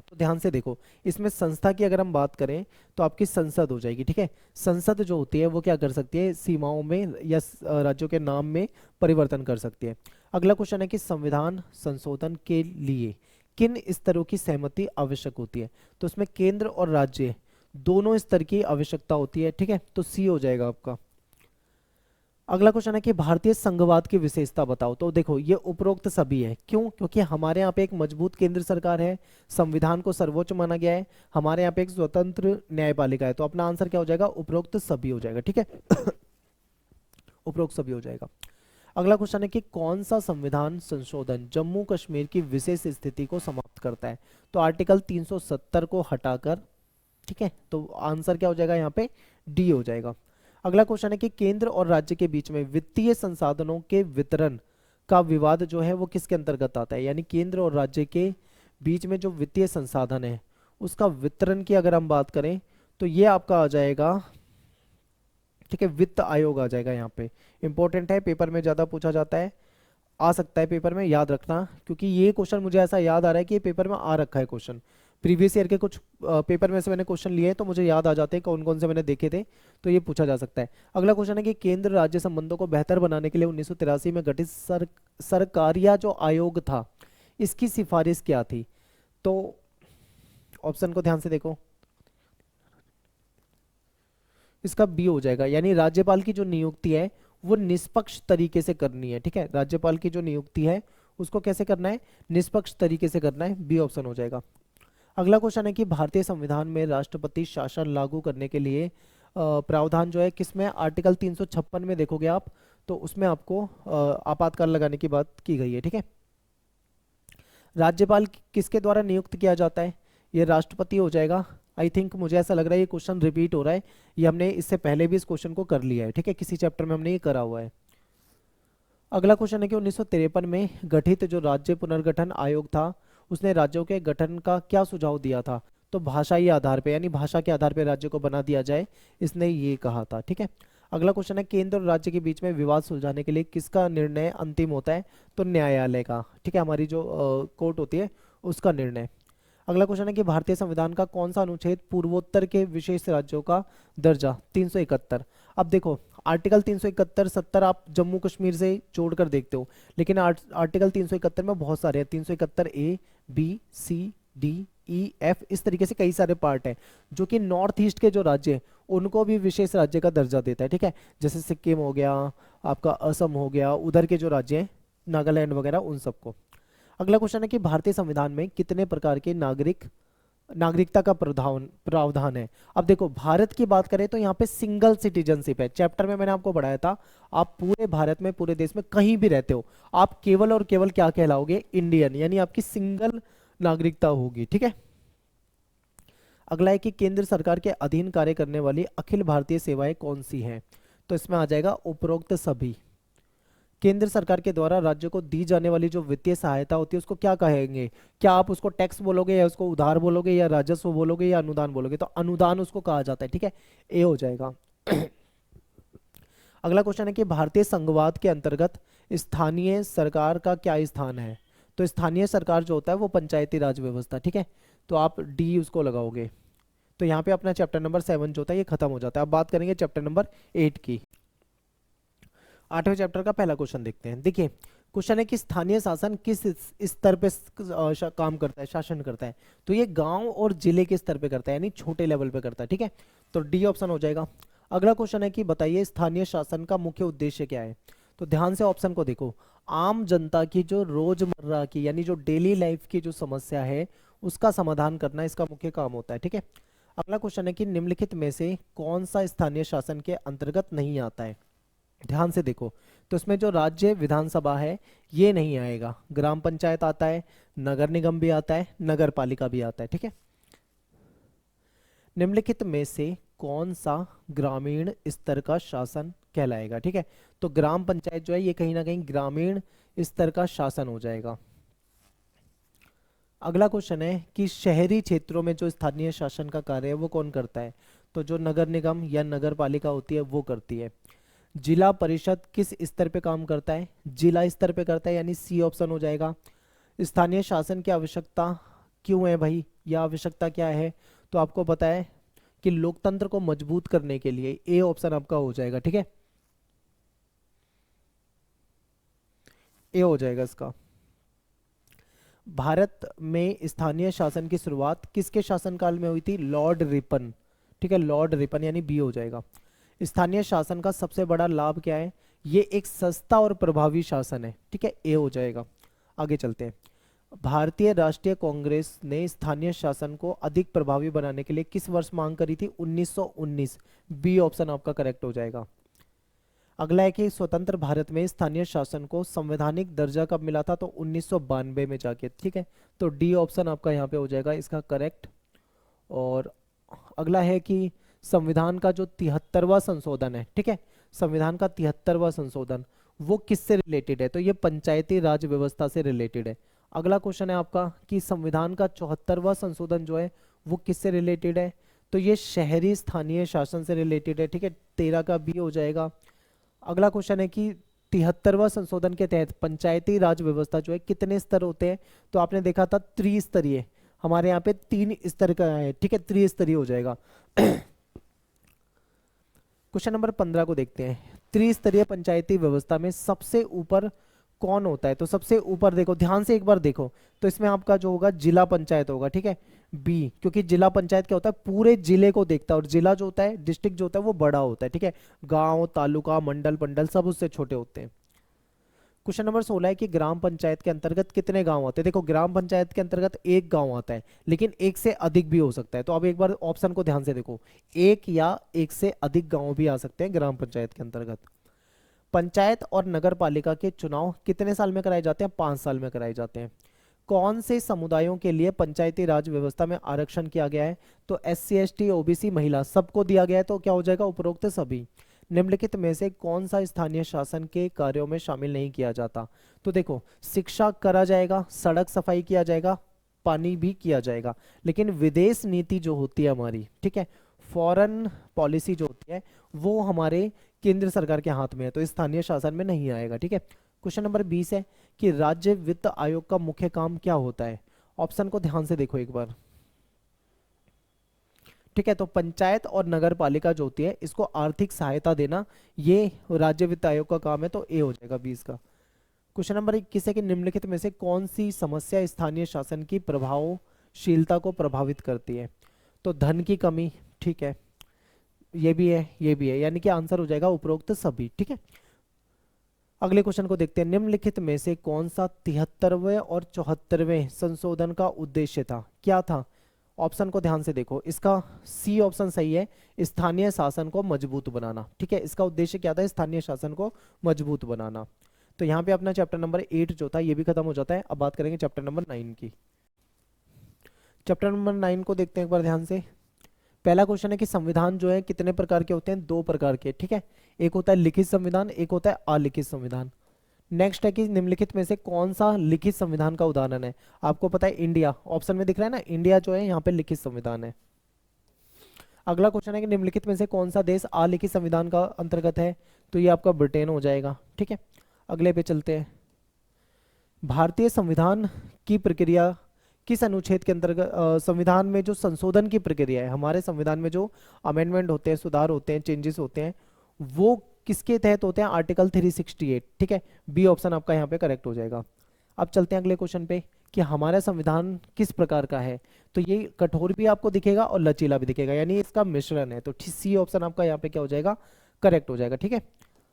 तो ध्यान से देखो, इसमें संस्था की अगर हम बात करें तो आपकी संसद हो जाएगी, ठीक है। संसद जो होती है वो क्या कर सकती है? सीमाओं में या राज्यों के नाम में परिवर्तन कर सकती है। अगला क्वेश्चन है कि संविधान संशोधन के लिए किन स्तरों की सहमति आवश्यक होती है? तो उसमें केंद्र और राज्य दोनों स्तर की आवश्यकता होती है, ठीक है, तो सी हो जाएगा आपका। अगला क्वेश्चन है कि भारतीय संघवाद की विशेषता बताओ। तो देखो ये उपरोक्त सभी है, क्यों? क्योंकि हमारे यहाँ पे एक मजबूत केंद्र सरकार है, संविधान को सर्वोच्च माना गया है, हमारे यहाँ पे एक स्वतंत्र न्यायपालिका है, तो अपना आंसर क्या हो जाएगा? उपरोक्त सभी हो जाएगा, ठीक है। उपरोक्त सभी हो जाएगा। अगला क्वेश्चन है कि कौन सा संविधान संशोधन जम्मू कश्मीर की विशेष स्थिति को समाप्त करता है? तो आर्टिकल 370 को हटाकर, ठीक है, तो आंसर क्या हो जाएगा यहाँ पे? डी हो जाएगा। अगला क्वेश्चन है कि केंद्र और राज्य के बीच में वित्तीय संसाधनों के वितरण का विवाद जो है वो किसके अंतर्गत आता है? यानी केंद्र और राज्य के बीच में जो वित्तीय संसाधन है उसका वितरण की अगर हम बात करें तो ये आपका आ जाएगा, ठीक है, वित्त आयोग आ जाएगा यहाँ पे। इंपॉर्टेंट है, पेपर में ज्यादा पूछा जाता है, आ सकता है पेपर में, याद रखना, क्योंकि ये क्वेश्चन मुझे ऐसा याद आ रहा है कि ये पेपर में आ रखा है क्वेश्चन। प्रीवियस ईयर के कुछ पेपर में से मैंने क्वेश्चन लिए हैं तो मुझे याद आ जाते हैं कौन कौन से मैंने देखे थे, तो ये पूछा जा सकता है। अगला क्वेश्चन है कि केंद्र राज्य संबंधों को बेहतर बनाने के लिए 1983 में गठित सरकारिया जो आयोग था इसकी सिफारिश क्या थी? तो ऑप्शन को ध्यान से देखो, इसका बी हो जाएगा, यानी राज्यपाल की जो नियुक्ति है वो निष्पक्ष तरीके से करनी है, ठीक है। राज्यपाल की जो नियुक्ति है उसको कैसे करना है? निष्पक्ष तरीके से करना है, बी ऑप्शन हो जाएगा। अगला क्वेश्चन है कि भारतीय संविधान में राष्ट्रपति शासन लागू करने के लिए प्रावधान जो है किसमें? आर्टिकल 356 में देखोगे आप तो उसमें आपको आपातकाल लगाने की बात की गई है, ठीक है। राज्यपाल किसके द्वारा नियुक्त किया जाता है? ये राष्ट्रपति हो जाएगा। आई थिंक मुझे ऐसा लग रहा है ये क्वेश्चन रिपीट हो रहा है, ये हमने इससे पहले भी इस क्वेश्चन को कर लिया है, ठीक है, किसी चैप्टर में हमने ये करा हुआ है। अगला क्वेश्चन है कि 1953 में गठित जो राज्य पुनर्गठन आयोग था उसने राज्यों के गठन का क्या सुझाव दिया था? तो भाषाई आधार पे, यानी भाषा के आधार पे राज्य को बना दिया जाए, इसने ये कहा था, ठीक है। अगला क्वेश्चन है केंद्र और राज्य के बीच में विवाद सुलझाने के लिए किसका निर्णय अंतिम होता है? तो न्यायालय का, ठीक है, हमारी जो कोर्ट होती है उसका निर्णय। अगला क्वेश्चन है कि भारतीय संविधान का कौन सा अनुच्छेद पूर्वोत्तर के विशेष राज्यों का दर्जा? 371। अब देखो आर्टिकल 371 70 आप जम्मू कश्मीर से जोड़कर देखते हो, लेकिन आर्टिकल 371 में बहुत सारे हैं, 371 A B C D E F, इस तरीके से कई सारे पार्ट हैं जो कि नॉर्थ ईस्ट के जो राज्य हैं उनको भी विशेष राज्य का दर्जा देता है, ठीक है। जैसे सिक्किम हो गया, आपका असम हो गया, उधर के जो राज्य हैं नागालैंड वगैरह, उन सबको। अगला क्वेश्चन है कि भारतीय संविधान में कितने प्रकार के नागरिकता का प्रावधान है? अब देखो भारत की बात करें तो यहाँ पे सिंगल सिटीजनशिप है, चैप्टर में मैंने आपको पढ़ाया था, आप पूरे भारत में पूरे देश में कहीं भी रहते हो आप केवल और केवल क्या कहलाओगे? इंडियन, यानी आपकी सिंगल नागरिकता होगी, ठीक है। अगला है कि केंद्र सरकार के अधीन कार्य करने वाली अखिल भारतीय सेवाएं कौन सी हैं? तो इसमें आ जाएगा उपरोक्त सभी। केंद्र सरकार के द्वारा राज्य को दी जाने वाली जो वित्तीय सहायता होती है उसको क्या कहेंगे? क्या आप उसको टैक्स बोलोगे या उसको उधार बोलोगे या राजस्व बोलोगे या अनुदान बोलोगे? तो अनुदान उसको कहा जाता है, ठीक है, ए हो जाएगा। अगला क्वेश्चन है कि भारतीय संघवाद के अंतर्गत स्थानीय सरकार का क्या स्थान है? तो स्थानीय सरकार जो होता है वो पंचायती राज व्यवस्था, ठीक है, तो आप डी उसको लगाओगे। तो यहाँ पे अपना चैप्टर नंबर 7 जो होता है ये खत्म हो जाता है। अब बात करेंगे चैप्टर नंबर 8 की। 8वें चैप्टर का पहला क्वेश्चन देखते हैं। देखिए क्वेश्चन है कि स्थानीय शासन किस स्तर पे काम करता है, शासन करता है? तो ये गांव और जिले के स्तर पे करता है, यानी छोटे लेवल पे करता है, ठीक है, तो डी ऑप्शन हो जाएगा। अगला क्वेश्चन है कि बताइए स्थानीय शासन का मुख्य उद्देश्य क्या है? तो ध्यान से ऑप्शन को देखो, आम जनता की जो रोजमर्रा की यानी जो डेली लाइफ की जो समस्या है उसका समाधान करना इसका मुख्य काम होता है, ठीक है। अगला क्वेश्चन है कि निम्नलिखित में से कौन सा स्थानीय शासन के अंतर्गत नहीं आता है? ध्यान से देखो, तो इसमें जो राज्य विधानसभा है ये नहीं आएगा, ग्राम पंचायत आता है, नगर निगम भी आता है, नगर पालिका भी आता है, ठीक है। निम्नलिखित में से कौन सा ग्रामीण स्तर का शासन कहलाएगा। ठीक है, तो ग्राम पंचायत जो है ये कहीं ना कहीं ग्रामीण स्तर का शासन हो जाएगा। अगला क्वेश्चन है कि शहरी क्षेत्रों में जो स्थानीय शासन का कार्य है वो कौन करता है? तो जो नगर निगम या नगर पालिका होती है वो करती है। जिला परिषद किस स्तर पे काम करता है? जिला स्तर पे करता है, यानी सी ऑप्शन हो जाएगा। स्थानीय शासन की आवश्यकता क्यों है भाई, यह आवश्यकता क्या है? तो आपको पता है कि लोकतंत्र को मजबूत करने के लिए ए ऑप्शन आपका हो जाएगा। ठीक है, ए हो जाएगा इसका। भारत में स्थानीय शासन की शुरुआत किसके शासनकाल में हुई थी? Lord Ripon. ठीक है, लॉर्ड रिपन, यानी बी हो जाएगा। स्थानीय शासन का सबसे बड़ा लाभ क्या है? ये एक सस्ता और प्रभावी शासन है। ठीक है, ए हो जाएगा। आगे चलते हैं। भारतीय राष्ट्रीय कांग्रेस ने स्थानीय शासन को अधिक प्रभावी बनाने के लिए किस वर्ष मांग करी थी? 1919। बी ऑप्शन आपका करेक्ट हो जाएगा। अगला है कि स्वतंत्र भारत में स्थानीय शासन को संवैधानिक दर्जा कब मिला था? तो 1992 में जाके। ठीक है, तो डी ऑप्शन आपका यहाँ पे हो जाएगा इसका करेक्ट। और अगला है कि संविधान का जो 73वां संशोधन है, ठीक है, संविधान का 73वां संशोधन वो किससे रिलेटेड है? तो ये पंचायती राज व्यवस्था से रिलेटेड है। अगला क्वेश्चन है आपका कि संविधान का 74वां संशोधन जो है वो किससे रिलेटेड है? तो ये शहरी स्थानीय शासन से रिलेटेड है। ठीक है, 13 का बी हो जाएगा। अगला क्वेश्चन है कि 73वां संशोधन के तहत पंचायती राज व्यवस्था जो है कितने स्तर होते हैं? तो आपने देखा था त्रिस्तरीय, हमारे यहाँ पे 3 स्तर का है। ठीक है, त्रिस्तरीय हो जाएगा। क्वेश्चन नंबर 15 को देखते हैं। त्रिस्तरीय पंचायती व्यवस्था में सबसे ऊपर कौन होता है? तो सबसे ऊपर देखो, ध्यान से एक बार देखो, तो इसमें आपका जो होगा जिला पंचायत होगा। ठीक है, बी, क्योंकि जिला पंचायत क्या होता है? पूरे जिले को देखता है, और जिला जो होता है, डिस्ट्रिक्ट जो होता है वो बड़ा होता है। ठीक है, गांव तालुका मंडल पंडल सब उससे छोटे होते हैं। क्वेश्चन नंबर 16 है कि ग्राम पंचायत के अंतर्गत कितने गांव आते हैं? देखो, ग्राम पंचायत के अंतर्गत एक गांव आता है, लेकिन एक से अधिक भी हो सकता है। तो अब एक बार ऑप्शन को ध्यान से देखो, एक या एक से अधिक गांव भी आ सकते हैं ग्राम पंचायत के अंतर्गत। पंचायत और नगर पालिका के चुनाव कितने साल में कराए जाते हैं? 5 साल में कराए जाते हैं। कौन से समुदायों के लिए पंचायती राज व्यवस्था में आरक्षण किया गया है? तो SC ST OBC महिला सबको दिया गया है। तो क्या हो जाएगा? उपरोक्त सभी। निम्नलिखित में से कौन सा स्थानीय शासन के कार्यों में शामिल नहीं किया जाता? तो देखो, शिक्षा करा जाएगा, सड़क सफाई किया जाएगा, पानी भी किया जाएगा, लेकिन विदेश नीति जो होती है हमारी, ठीक है, फॉरेन पॉलिसी जो होती है वो हमारे केंद्र सरकार के हाथ में है, तो स्थानीय शासन में नहीं आएगा। ठीक है, क्वेश्चन नंबर 20 है कि राज्य वित्त आयोग का मुख्य काम क्या होता है? ऑप्शन को ध्यान से देखो एक बार। ठीक है, तो पंचायत और नगर पालिका जो होती है इसको आर्थिक सहायता देना, ये राज्य वित्त आयोग का काम है। तो ए हो जाएगा 20 का। क्वेश्चन नंबर 21 है कि निम्नलिखित में से कौन सी समस्या स्थानीय शासन की प्रभावशीलता को प्रभावित करती है? तो धन की कमी। ठीक है, ये भी है, ये भी है, यानी कि आंसर हो जाएगा उपरोक्त सभी। ठीक है, अगले क्वेश्चन को देखते हैं। निम्नलिखित में से कौन सा 73वें और 74वें संशोधन का उद्देश्य था? क्या था? ऑप्शन को ध्यान से देखो, इसका सी ऑप्शन सही है, स्थानीय शासन को मजबूत बनाना। ठीक है, इसका उद्देश्य क्या था? स्थानीय शासन को मजबूत बनाना। तो यहाँ पे अपना चैप्टर नंबर 8 जो था ये भी खत्म हो जाता है। अब बात करेंगे चैप्टर नंबर 9 की। चैप्टर नंबर 9 को देखते हैं एक बार ध्यान से। पहला क्वेश्चन है कि संविधान जो है कितने प्रकार के होते हैं? 2 प्रकार के। ठीक है, एक होता है लिखित संविधान, एक होता है अलिखित संविधान। नेक्स्ट है कि निम्नलिखित में से कौन सा लिखित संविधान का उदाहरण है? आपको पता है इंडिया, ऑप्शन में दिख रहा है ना, इंडिया जो है यहाँ पे लिखित संविधान है। अगला क्वेश्चन है कि निम्नलिखित में से कौन सा देश अलिखित संविधान का अंतर्गत है? तो ये आपका ब्रिटेन हो जाएगा। ठीक है, अगले पे चलते हैं। भारतीय संविधान की प्रक्रिया किस अनुच्छेद के अंतर्गत, संविधान में जो संशोधन की प्रक्रिया है, हमारे संविधान में जो अमेंडमेंट होते हैं, सुधार होते हैं, चेंजेस होते हैं, वो किसके तहत होते हैं? आर्टिकल 368। ठीक है, बी ऑप्शन आपका यहाँ पे करेक्ट हो जाएगा। अब चलते हैं अगले क्वेश्चन पे कि हमारा संविधान किस प्रकार का है? तो ये कठोर भी आपको दिखेगा और लचीला भी दिखेगा, यानी इसका मिश्रण है। तो सी ऑप्शन आपका यहाँ पे क्या हो जाएगा? करेक्ट हो जाएगा। ठीक है,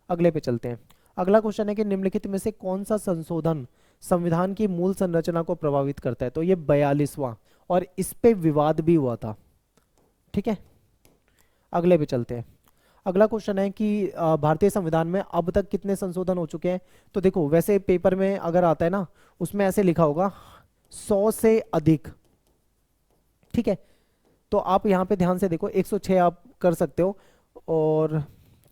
अगले पे चलते हैं। अगला क्वेश्चन है कि निम्नलिखित में से कौन सा संशोधन संविधान की मूल संरचना को प्रभावित करता है? तो ये 42वां, और इस पे विवाद भी हुआ था। ठीक है, अगले पे चलते हैं। अगला क्वेश्चन है कि भारतीय संविधान में अब तक कितने संशोधन हो चुके हैं? तो देखो, वैसे पेपर में अगर आता है ना, उसमें ऐसे लिखा होगा 100 से अधिक। ठीक है, तो आप यहाँ पे ध्यान से देखो, 106 आप कर सकते हो, और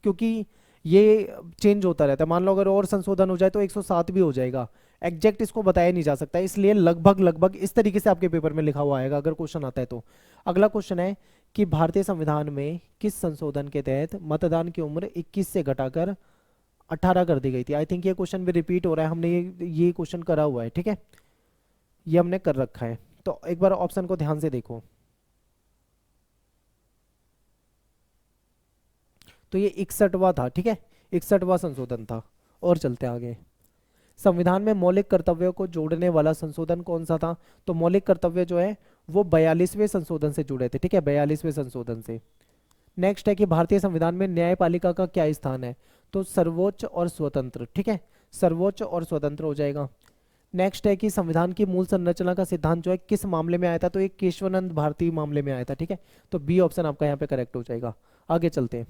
क्योंकि ये चेंज होता रहता है। मान लो अगर और संशोधन हो जाए तो 107 भी हो जाएगा, एग्जैक्ट इसको बताया नहीं जा सकता, इसलिए लगभग लगभग इस तरीके से आपके पेपर में लिखा हुआ आएगा अगर क्वेश्चन आता है तो। अगला क्वेश्चन है कि भारतीय संविधान में किस संशोधन के तहत मतदान की उम्र 21 से घटाकर 18 कर दी गई थी। आई थिंक ये क्वेश्चन भी रिपीट हो रहा है, हमने ये क्वेश्चन करा हुआ है, ठीक है, ये हमने कर रखा है। तो एक बार ऑप्शन को ध्यान से देखो, तो ये 61वां था, ठीक है, 61वां संशोधन था। और चलते आगे, संविधान में मौलिक कर्तव्यों को जोड़ने वाला संशोधन कौन सा था? तो मौलिक कर्तव्य जो है वो 42वें संशोधन से जुड़े थे, ठीक है, 42वें संशोधन से। नेक्स्ट है कि भारतीय संविधान में न्यायपालिका का क्या स्थान है? तो सर्वोच्च और स्वतंत्र, ठीक है, सर्वोच्च और स्वतंत्र हो जाएगा। नेक्स्ट है कि संविधान की मूल संरचना का सिद्धांत जो है किस मामले में आया था? तो ये केशवानंद भारती मामले में आया था, ठीक है, तो बी ऑप्शन आपका यहाँ पे करेक्ट हो जाएगा। आगे चलते हैं,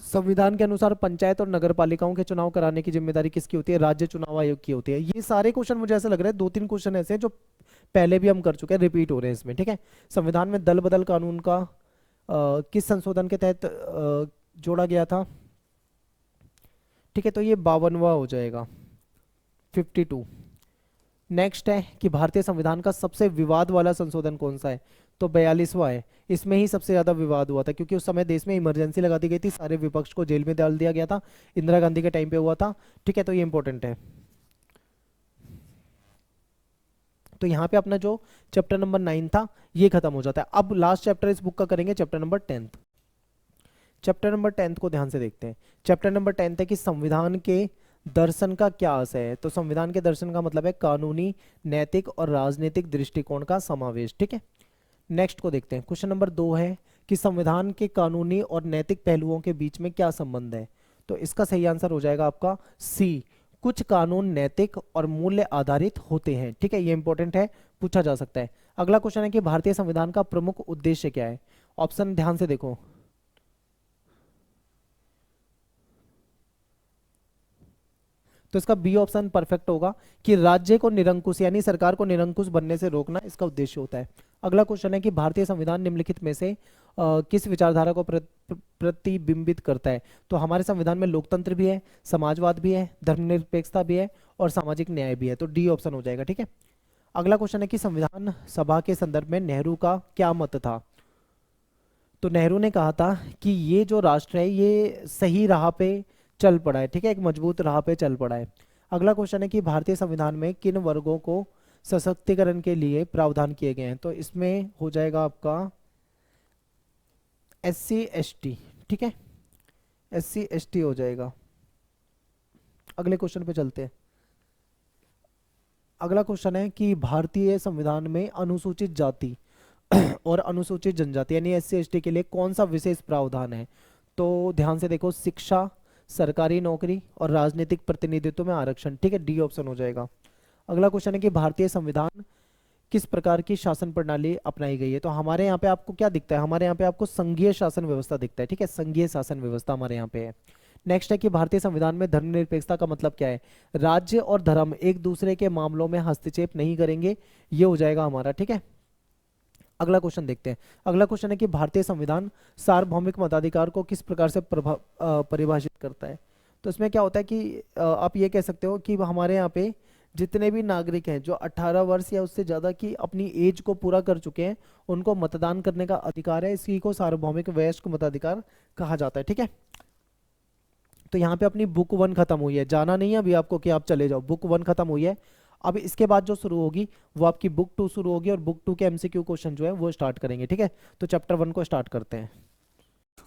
संविधान के अनुसार पंचायत और नगर पालिकाओं के चुनाव कराने की जिम्मेदारी किसकी होती है? राज्य चुनाव आयोग की होती है। ये सारे क्वेश्चन मुझे ऐसा लग रहा है 2-3 क्वेश्चन ऐसे हैं जो पहले भी हम कर चुके हैं, रिपीट हो रहे हैं इसमें, ठीक है। संविधान में दल बदल कानून का किस संशोधन के तहत जोड़ा गया था? ठीक है, तो ये 52वां हो जाएगा, 52। नेक्स्ट है कि भारतीय संविधान का सबसे विवाद वाला संशोधन कौन सा है? तो 42वां है। इसमें ही सबसे ज्यादा विवाद हुआ था क्योंकि उस समय देश में इमरजेंसी लगा दी गई थी, सारे विपक्ष को जेल में डाल दिया गया था, इंदिरा गांधी के टाइम पे हुआ था, ठीक है, तो ये इंपॉर्टेंट है। तो यहाँ पे अपना जो चैप्टर नंबर 9 था ये खत्म हो जाता है। अब लास्ट चैप्टर इस बुक का करेंगे, चैप्टर नंबर 10। चैप्टर नंबर 10 को ध्यान से देखते हैं। चैप्टर नंबर 10 है कि संविधान के दर्शन का क्या आशय है? तो संविधान के दर्शन का मतलब है कानूनी, नैतिक और राजनीतिक दृष्टिकोण का समावेश, ठीक है। नेक्स्ट को देखते हैं, क्वेश्चन नंबर 2 है कि संविधान के कानूनी और नैतिक पहलुओं के बीच में क्या संबंध है? तो इसका सही आंसर हो जाएगा आपका सी, कुछ कानून नैतिक और मूल्य आधारित होते हैं, ठीक है, ये इंपॉर्टेंट है, पूछा जा सकता है। अगला क्वेश्चन है कि भारतीय संविधान का प्रमुख उद्देश्य क्या है? ऑप्शन ध्यान से देखो, तो इसका बी ऑप्शन परफेक्ट होगा कि राज्य को निरंकुश यानी सरकार को निरंकुश बनने से रोकना इसका उद्देश्य होता है। अगला क्वेश्चन है कि भारतीय संविधान निम्नलिखित में से किस विचारधारा को प्रतिबिंबित करता है? तो हमारे संविधान में लोकतंत्र भी है, समाजवाद भी है, धर्मनिरपेक्षता भी है और सामाजिक न्याय भी है, तो डी ऑप्शन हो जाएगा, ठीक है। अगला क्वेश्चन है कि संविधान सभा के संदर्भ में नेहरू का क्या मत था? तो नेहरू ने कहा था कि ये जो राष्ट्र है ये सही राह पे चल पड़ा है, ठीक है, एक मजबूत राह पे चल पड़ा है। अगला क्वेश्चन है कि भारतीय संविधान में किन वर्गों को सशक्तिकरण के लिए प्रावधान किए गए हैं? तो इसमें हो जाएगा आपका SC ST, ठीक है, SC ST हो जाएगा। अगले क्वेश्चन पे चलते हैं। अगला क्वेश्चन है कि भारतीय संविधान में अनुसूचित जाति और अनुसूचित जनजाति यानी SC ST के लिए कौन सा विशेष प्रावधान है? तो ध्यान से देखो, शिक्षा, सरकारी नौकरी और राजनीतिक प्रतिनिधित्व में आरक्षण, ठीक है, डी ऑप्शन हो जाएगा। अगला क्वेश्चन है कि भारतीय संविधान किस प्रकार की शासन प्रणाली अपनाई गई है? तो हमारे यहाँ पे आपको क्या दिखता है? हमारे यहाँ पे आपको संघीय शासन व्यवस्था दिखता है, ठीक है, संघीय शासन व्यवस्था हमारे यहाँ पे है। नेक्स्ट है कि भारतीय संविधान में धर्मनिरपेक्षता का मतलब क्या है? राज्य और धर्म एक दूसरे के मामलों में हस्तक्षेप नहीं करेंगे, ये हो जाएगा हमारा, ठीक है। अगला क्वेश्चन देखते हैं। अगला क्वेश्चन है कि भारतीय संविधान सार्वभौमिक मताधिकार को किस प्रकार से परिभाषित करता है? तो इसमें क्या होता है कि आप ये कह सकते हो कि हमारे यहाँ पे जितने भी नागरिक हैं जो 18 वर्ष या उससे ज़्यादा की अपनी एज को पूरा कर चुके हैं उनको मतदान करने का अधिकार है, इसी को सार्वभौमिक वयस्क मताधिकार कहा जाता है, ठीक है। तो यहाँ पे अपनी बुक 1 खत्म हुई है, जाना नहीं है अभी आपको कि आप चले जाओ, बुक 1 खत्म हुई है। अब इसके बाद जो शुरू होगी वो आपकी बुक 2 शुरू होगी और बुक 2 के MCQ क्वेश्चन जो है वो स्टार्ट करेंगे, ठीक है। तो चैप्टर 1 को स्टार्ट करते हैं।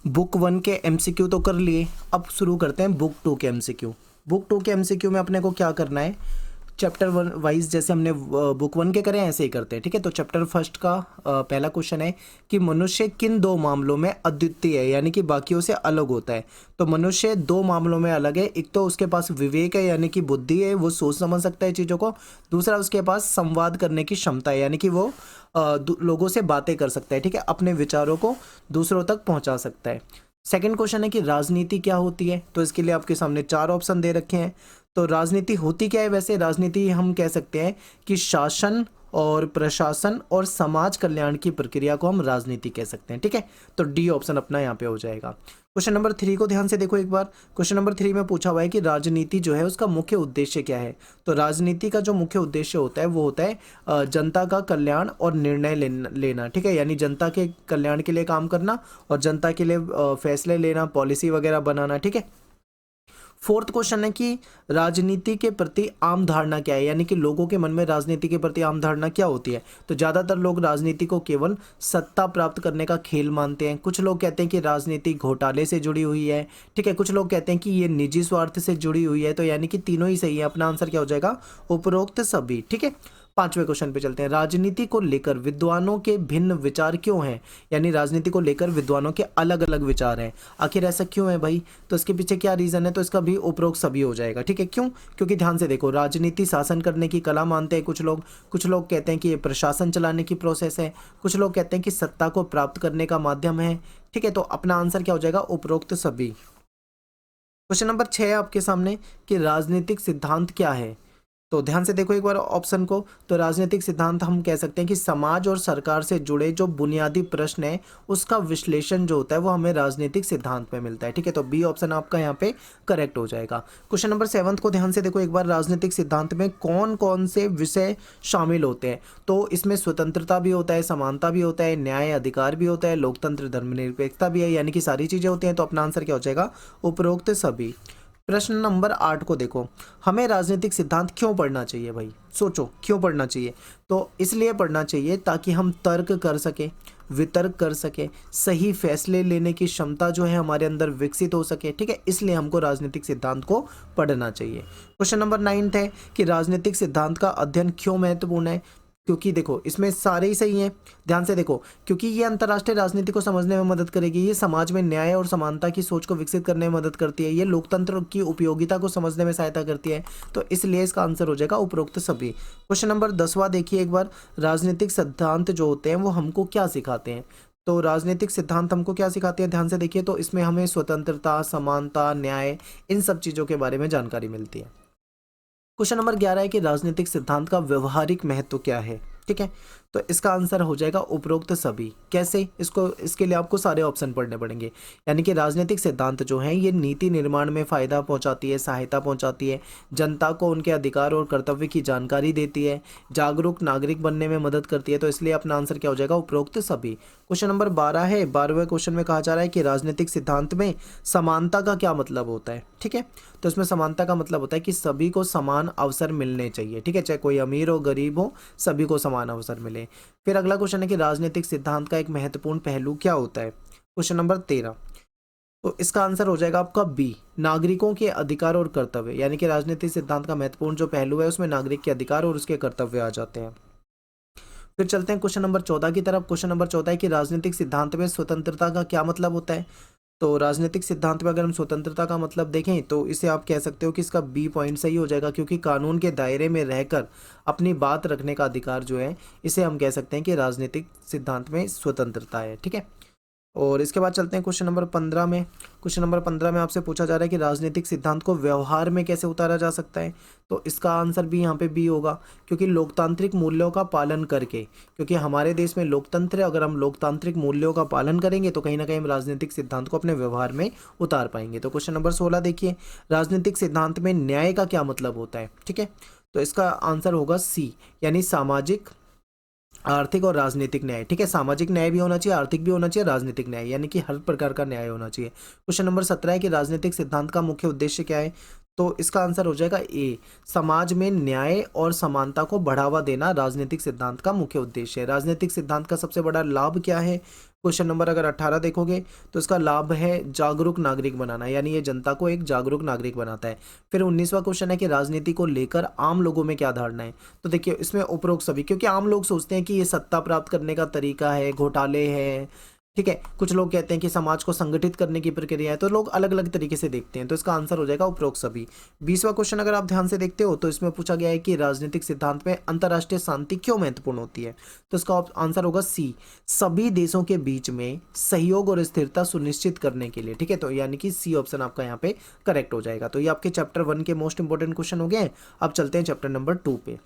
बुक 1 के MCQ तो कर लिए, अब शुरू करते हैं बुक 2 के MCQ। बुक 2 के MCQ में अपने को क्या करना है, चैप्टर 1 वाइज जैसे हमने बुक 1 के करें ऐसे ही करते हैं, ठीक है। तो चैप्टर फर्स्ट का पहला क्वेश्चन है कि मनुष्य किन 2 मामलों में अद्वितीय है यानी कि बाकियों से अलग होता है? तो मनुष्य 2 मामलों में अलग है, एक तो उसके पास विवेक है यानी कि बुद्धि है, वो सोच समझ सकता है चीज़ों को, दूसरा उसके पास संवाद करने की क्षमता है यानी कि वो लोगों से बातें कर सकता है, ठीक है, अपने विचारों को दूसरों तक पहुंचा सकता है। सेकंड क्वेश्चन है कि राजनीति क्या होती है? तो इसके लिए आपके सामने 4 ऑप्शन दे रखे हैं। तो राजनीति होती क्या है? वैसे राजनीति हम कह सकते हैं कि शासन और प्रशासन और समाज कल्याण की प्रक्रिया को हम राजनीति कह सकते हैं। ठीक है, तो डी ऑप्शन अपना यहाँ पे हो जाएगा। क्वेश्चन नंबर 3 को ध्यान से देखो एक बार। क्वेश्चन नंबर 3 में पूछा हुआ है कि राजनीति जो है उसका मुख्य उद्देश्य क्या है। तो राजनीति का जो मुख्य उद्देश्य होता है वो होता है जनता का कल्याण और निर्णय लेना। ठीक है, यानी जनता के कल्याण के लिए काम करना और जनता के लिए फैसले लेना, पॉलिसी वगैरह बनाना। ठीक है, फोर्थ क्वेश्चन है कि राजनीति के प्रति आम धारणा क्या है, यानी कि लोगों के मन में राजनीति के प्रति आम धारणा क्या होती है। तो ज़्यादातर लोग राजनीति को केवल सत्ता प्राप्त करने का खेल मानते हैं। कुछ लोग कहते हैं कि राजनीति घोटाले से जुड़ी हुई है। ठीक है, कुछ लोग कहते हैं कि ये निजी स्वार्थ से जुड़ी हुई है। तो यानी कि तीनों ही सही है, अपना आंसर क्या हो जाएगा, उपरोक्त सभी। ठीक है, 5वें क्वेश्चन पे चलते हैं। राजनीति को लेकर विद्वानों के भिन्न विचार क्यों हैं, यानी राजनीति को लेकर विद्वानों के अलग अलग विचार हैं। आखिर ऐसा क्यों है भाई, तो इसके पीछे क्या रीजन है, तो इसका भी उपरोक्त सभी हो जाएगा। ठीक है, क्यों, क्योंकि ध्यान से देखो, राजनीति शासन करने की कला मानते हैं कुछ लोग कहते हैं कि ये प्रशासन चलाने की प्रोसेस है, कुछ लोग कहते हैं कि सत्ता को प्राप्त करने का माध्यम है। ठीक है, तो अपना आंसर क्या हो जाएगा, उपरोक्त सभी। क्वेश्चन नंबर 6 आपके सामने कि राजनीतिक सिद्धांत क्या है। तो ध्यान से देखो एक बार ऑप्शन को। तो राजनीतिक सिद्धांत हम कह सकते हैं कि समाज और सरकार से जुड़े जो बुनियादी प्रश्न है उसका विश्लेषण जो होता है वो हमें राजनीतिक सिद्धांत में मिलता है। ठीक है, तो बी ऑप्शन आपका यहाँ पे करेक्ट हो जाएगा। क्वेश्चन नंबर 7 को ध्यान से देखो एक बार। राजनीतिक सिद्धांत में कौन कौन से विषय शामिल होते हैं। तो इसमें स्वतंत्रता भी होता है, समानता भी होता है, न्याय अधिकार भी होता है, लोकतंत्र धर्मनिरपेक्षता भी है, यानी कि सारी चीजें होती हैं। तो अपना आंसर क्या हो जाएगा, उपरोक्त सभी। प्रश्न नंबर 8 को देखो, हमें राजनीतिक सिद्धांत क्यों पढ़ना चाहिए भाई, सोचो क्यों पढ़ना चाहिए। तो इसलिए पढ़ना चाहिए ताकि हम तर्क कर सके, वितर्क कर सके, सही फैसले लेने की क्षमता जो है हमारे अंदर विकसित हो सके। ठीक है, इसलिए हमको राजनीतिक सिद्धांत को पढ़ना चाहिए। क्वेश्चन नंबर 9 है कि राजनीतिक सिद्धांत का अध्ययन क्यों महत्वपूर्ण है। क्योंकि देखो इसमें सारे ही सही हैं, ध्यान से देखो, क्योंकि ये अंतर्राष्ट्रीय राजनीति को समझने में मदद करेगी, ये समाज में न्याय और समानता की सोच को विकसित करने में मदद करती है, ये लोकतंत्र की उपयोगिता को समझने में सहायता करती है। तो इसलिए इसका आंसर हो जाएगा उपरोक्त सभी। क्वेश्चन नंबर 10वां देखिए एक बार। राजनीतिक सिद्धांत जो होते हैं वो हमको क्या सिखाते हैं। तो राजनीतिक सिद्धांत हमको क्या सिखाते हैं, ध्यान से देखिए। तो इसमें हमें स्वतंत्रता, समानता, न्याय, इन सब चीज़ों के बारे में जानकारी मिलती है। क्वेश्चन नंबर 11 है कि राजनीतिक सिद्धांत का व्यवहारिक महत्व क्या है। ठीक है, तो इसका आंसर हो जाएगा उपरोक्त सभी। कैसे, इसके लिए आपको सारे ऑप्शन पढ़ने पड़ेंगे। यानी कि राजनीतिक सिद्धांत जो है ये नीति निर्माण में फायदा पहुंचाती है, सहायता पहुंचाती है, जनता को उनके अधिकार और कर्तव्य की जानकारी देती है, जागरूक नागरिक बनने में मदद करती है। तो इसलिए अपना आंसर क्या हो जाएगा, उपरोक्त सभी। क्वेश्चन नंबर 12 है। 12वें क्वेश्चन में कहा जा रहा है कि राजनीतिक सिद्धांत में समानता का क्या मतलब होता है। ठीक है, तो इसमें समानता का मतलब होता है कि सभी को समान अवसर मिलने चाहिए। ठीक है, चाहे कोई अमीर हो गरीब हो, सभी को समान अवसर मिले। फिर अगला क्वेश्चन है कि राजनीतिक सिद्धांत का एक महत्वपूर्ण पहलू क्या होता है। क्वेश्चन नंबर 13, तो इसका आंसर हो जाएगा आपका बी, नागरिकों के अधिकार और कर्तव्य। यानी कि राजनीतिक सिद्धांत का महत्वपूर्ण जो पहलू है उसमें नागरिक के अधिकार और उसके कर्तव्य आ जाते हैं। फिर चलते हैं क्वेश्चन नंबर 14 की तरफ। क्वेश्चन नंबर 14 है कि राजनीतिक सिद्धांत में स्वतंत्रता का क्या मतलब होता है। तो राजनीतिक सिद्धांत में अगर हम स्वतंत्रता का मतलब देखें तो इसे आप कह सकते हो कि इसका बी पॉइंट सही हो जाएगा, क्योंकि कानून के दायरे में रहकर अपनी बात रखने का अधिकार जो है इसे हम कह सकते हैं कि राजनीतिक सिद्धांत में स्वतंत्रता है। ठीक है, और इसके बाद चलते हैं क्वेश्चन नंबर 15 में। क्वेश्चन नंबर 15 में आपसे पूछा जा रहा है कि राजनीतिक सिद्धांत को व्यवहार में कैसे उतारा जा सकता है। तो इसका आंसर भी यहाँ पे बी होगा, क्योंकि लोकतांत्रिक मूल्यों का पालन करके, क्योंकि हमारे देश में लोकतंत्र है, अगर हम लोकतांत्रिक मूल्यों का पालन करेंगे तो कहीं ना कहीं हम राजनीतिक सिद्धांत को अपने व्यवहार में उतार पाएंगे। तो क्वेश्चन नंबर 16 देखिए, राजनीतिक सिद्धांत में न्याय का क्या मतलब होता है। ठीक है, तो इसका आंसर होगा सी, यानी सामाजिक, आर्थिक और राजनीतिक न्याय। ठीक है, सामाजिक न्याय भी होना चाहिए, आर्थिक भी होना चाहिए, राजनीतिक न्याय, यानी कि हर प्रकार का न्याय होना चाहिए। क्वेश्चन नंबर 17 है कि राजनीतिक सिद्धांत का मुख्य उद्देश्य क्या है। तो इसका आंसर हो जाएगा ए, समाज में न्याय और समानता को बढ़ावा देना राजनीतिक सिद्धांत का मुख्य उद्देश्य है। राजनीतिक सिद्धांत का सबसे बड़ा लाभ क्या है। क्वेश्चन नंबर अगर 18 देखोगे तो इसका लाभ है जागरूक नागरिक बनाना, यानी ये जनता को एक जागरूक नागरिक बनाता है। फिर 19वां क्वेश्चन है कि राजनीति को लेकर आम लोगों में क्या धारणा है। तो देखिए इसमें उपरोक्त सभी, क्योंकि आम लोग सोचते हैं कि ये सत्ता प्राप्त करने का तरीका है, घोटाले हैं। ठीक है, कुछ लोग कहते हैं कि समाज को संगठित करने की प्रक्रिया है। तो लोग अलग अलग तरीके से देखते हैं, तो इसका आंसर हो जाएगा उपरोक्त सभी। 20वां क्वेश्चन अगर आप ध्यान से देखते हो तो इसमें पूछा गया है कि राजनीतिक सिद्धांत में अंतर्राष्ट्रीय शांति क्यों महत्वपूर्ण होती है। तो इसका आंसर होगा सी, सभी देशों के बीच में सहयोग और स्थिरता सुनिश्चित करने के लिए। ठीक है, तो यानी कि सी ऑप्शन आपका यहाँ पे करेक्ट हो जाएगा। तो ये आपके चैप्टर 1 के मोस्ट इंपोर्टेंट क्वेश्चन हो गए हैं। अब चलते हैं चैप्टर नंबर 2 पे।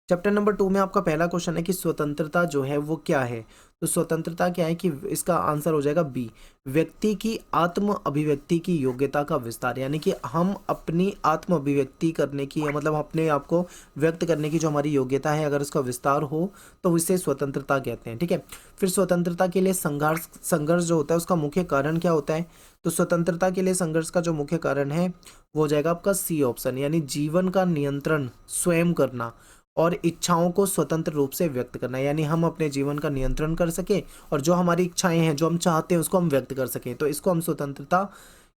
चैप्टर नंबर 2 में आपका पहला क्वेश्चन है कि स्वतंत्रता जो है वो क्या है। तो स्वतंत्रता क्या है कि इसका आंसर हो जाएगा बी, व्यक्ति की आत्म अभिव्यक्ति की योग्यता का विस्तार, यानी कि हम अपनी आत्म अभिव्यक्ति करने की या मतलब अपने आप को व्यक्त करने की जो हमारी योग्यता है अगर उसका विस्तार हो तो इसे स्वतंत्रता कहते हैं। ठीक है, फिर स्वतंत्रता के लिए संघर्ष संघर्ष जो होता है उसका मुख्य कारण क्या होता है। तो स्वतंत्रता के लिए संघर्ष का जो मुख्य कारण है वो हो जाएगा आपका सी ऑप्शन, यानी जीवन का नियंत्रण स्वयं करना और इच्छाओं को स्वतंत्र रूप से व्यक्त करना, यानी हम अपने जीवन का नियंत्रण कर सकें और जो हमारी इच्छाएं हैं जो हम चाहते हैं उसको हम व्यक्त कर सकें। तो इसको हम स्वतंत्रता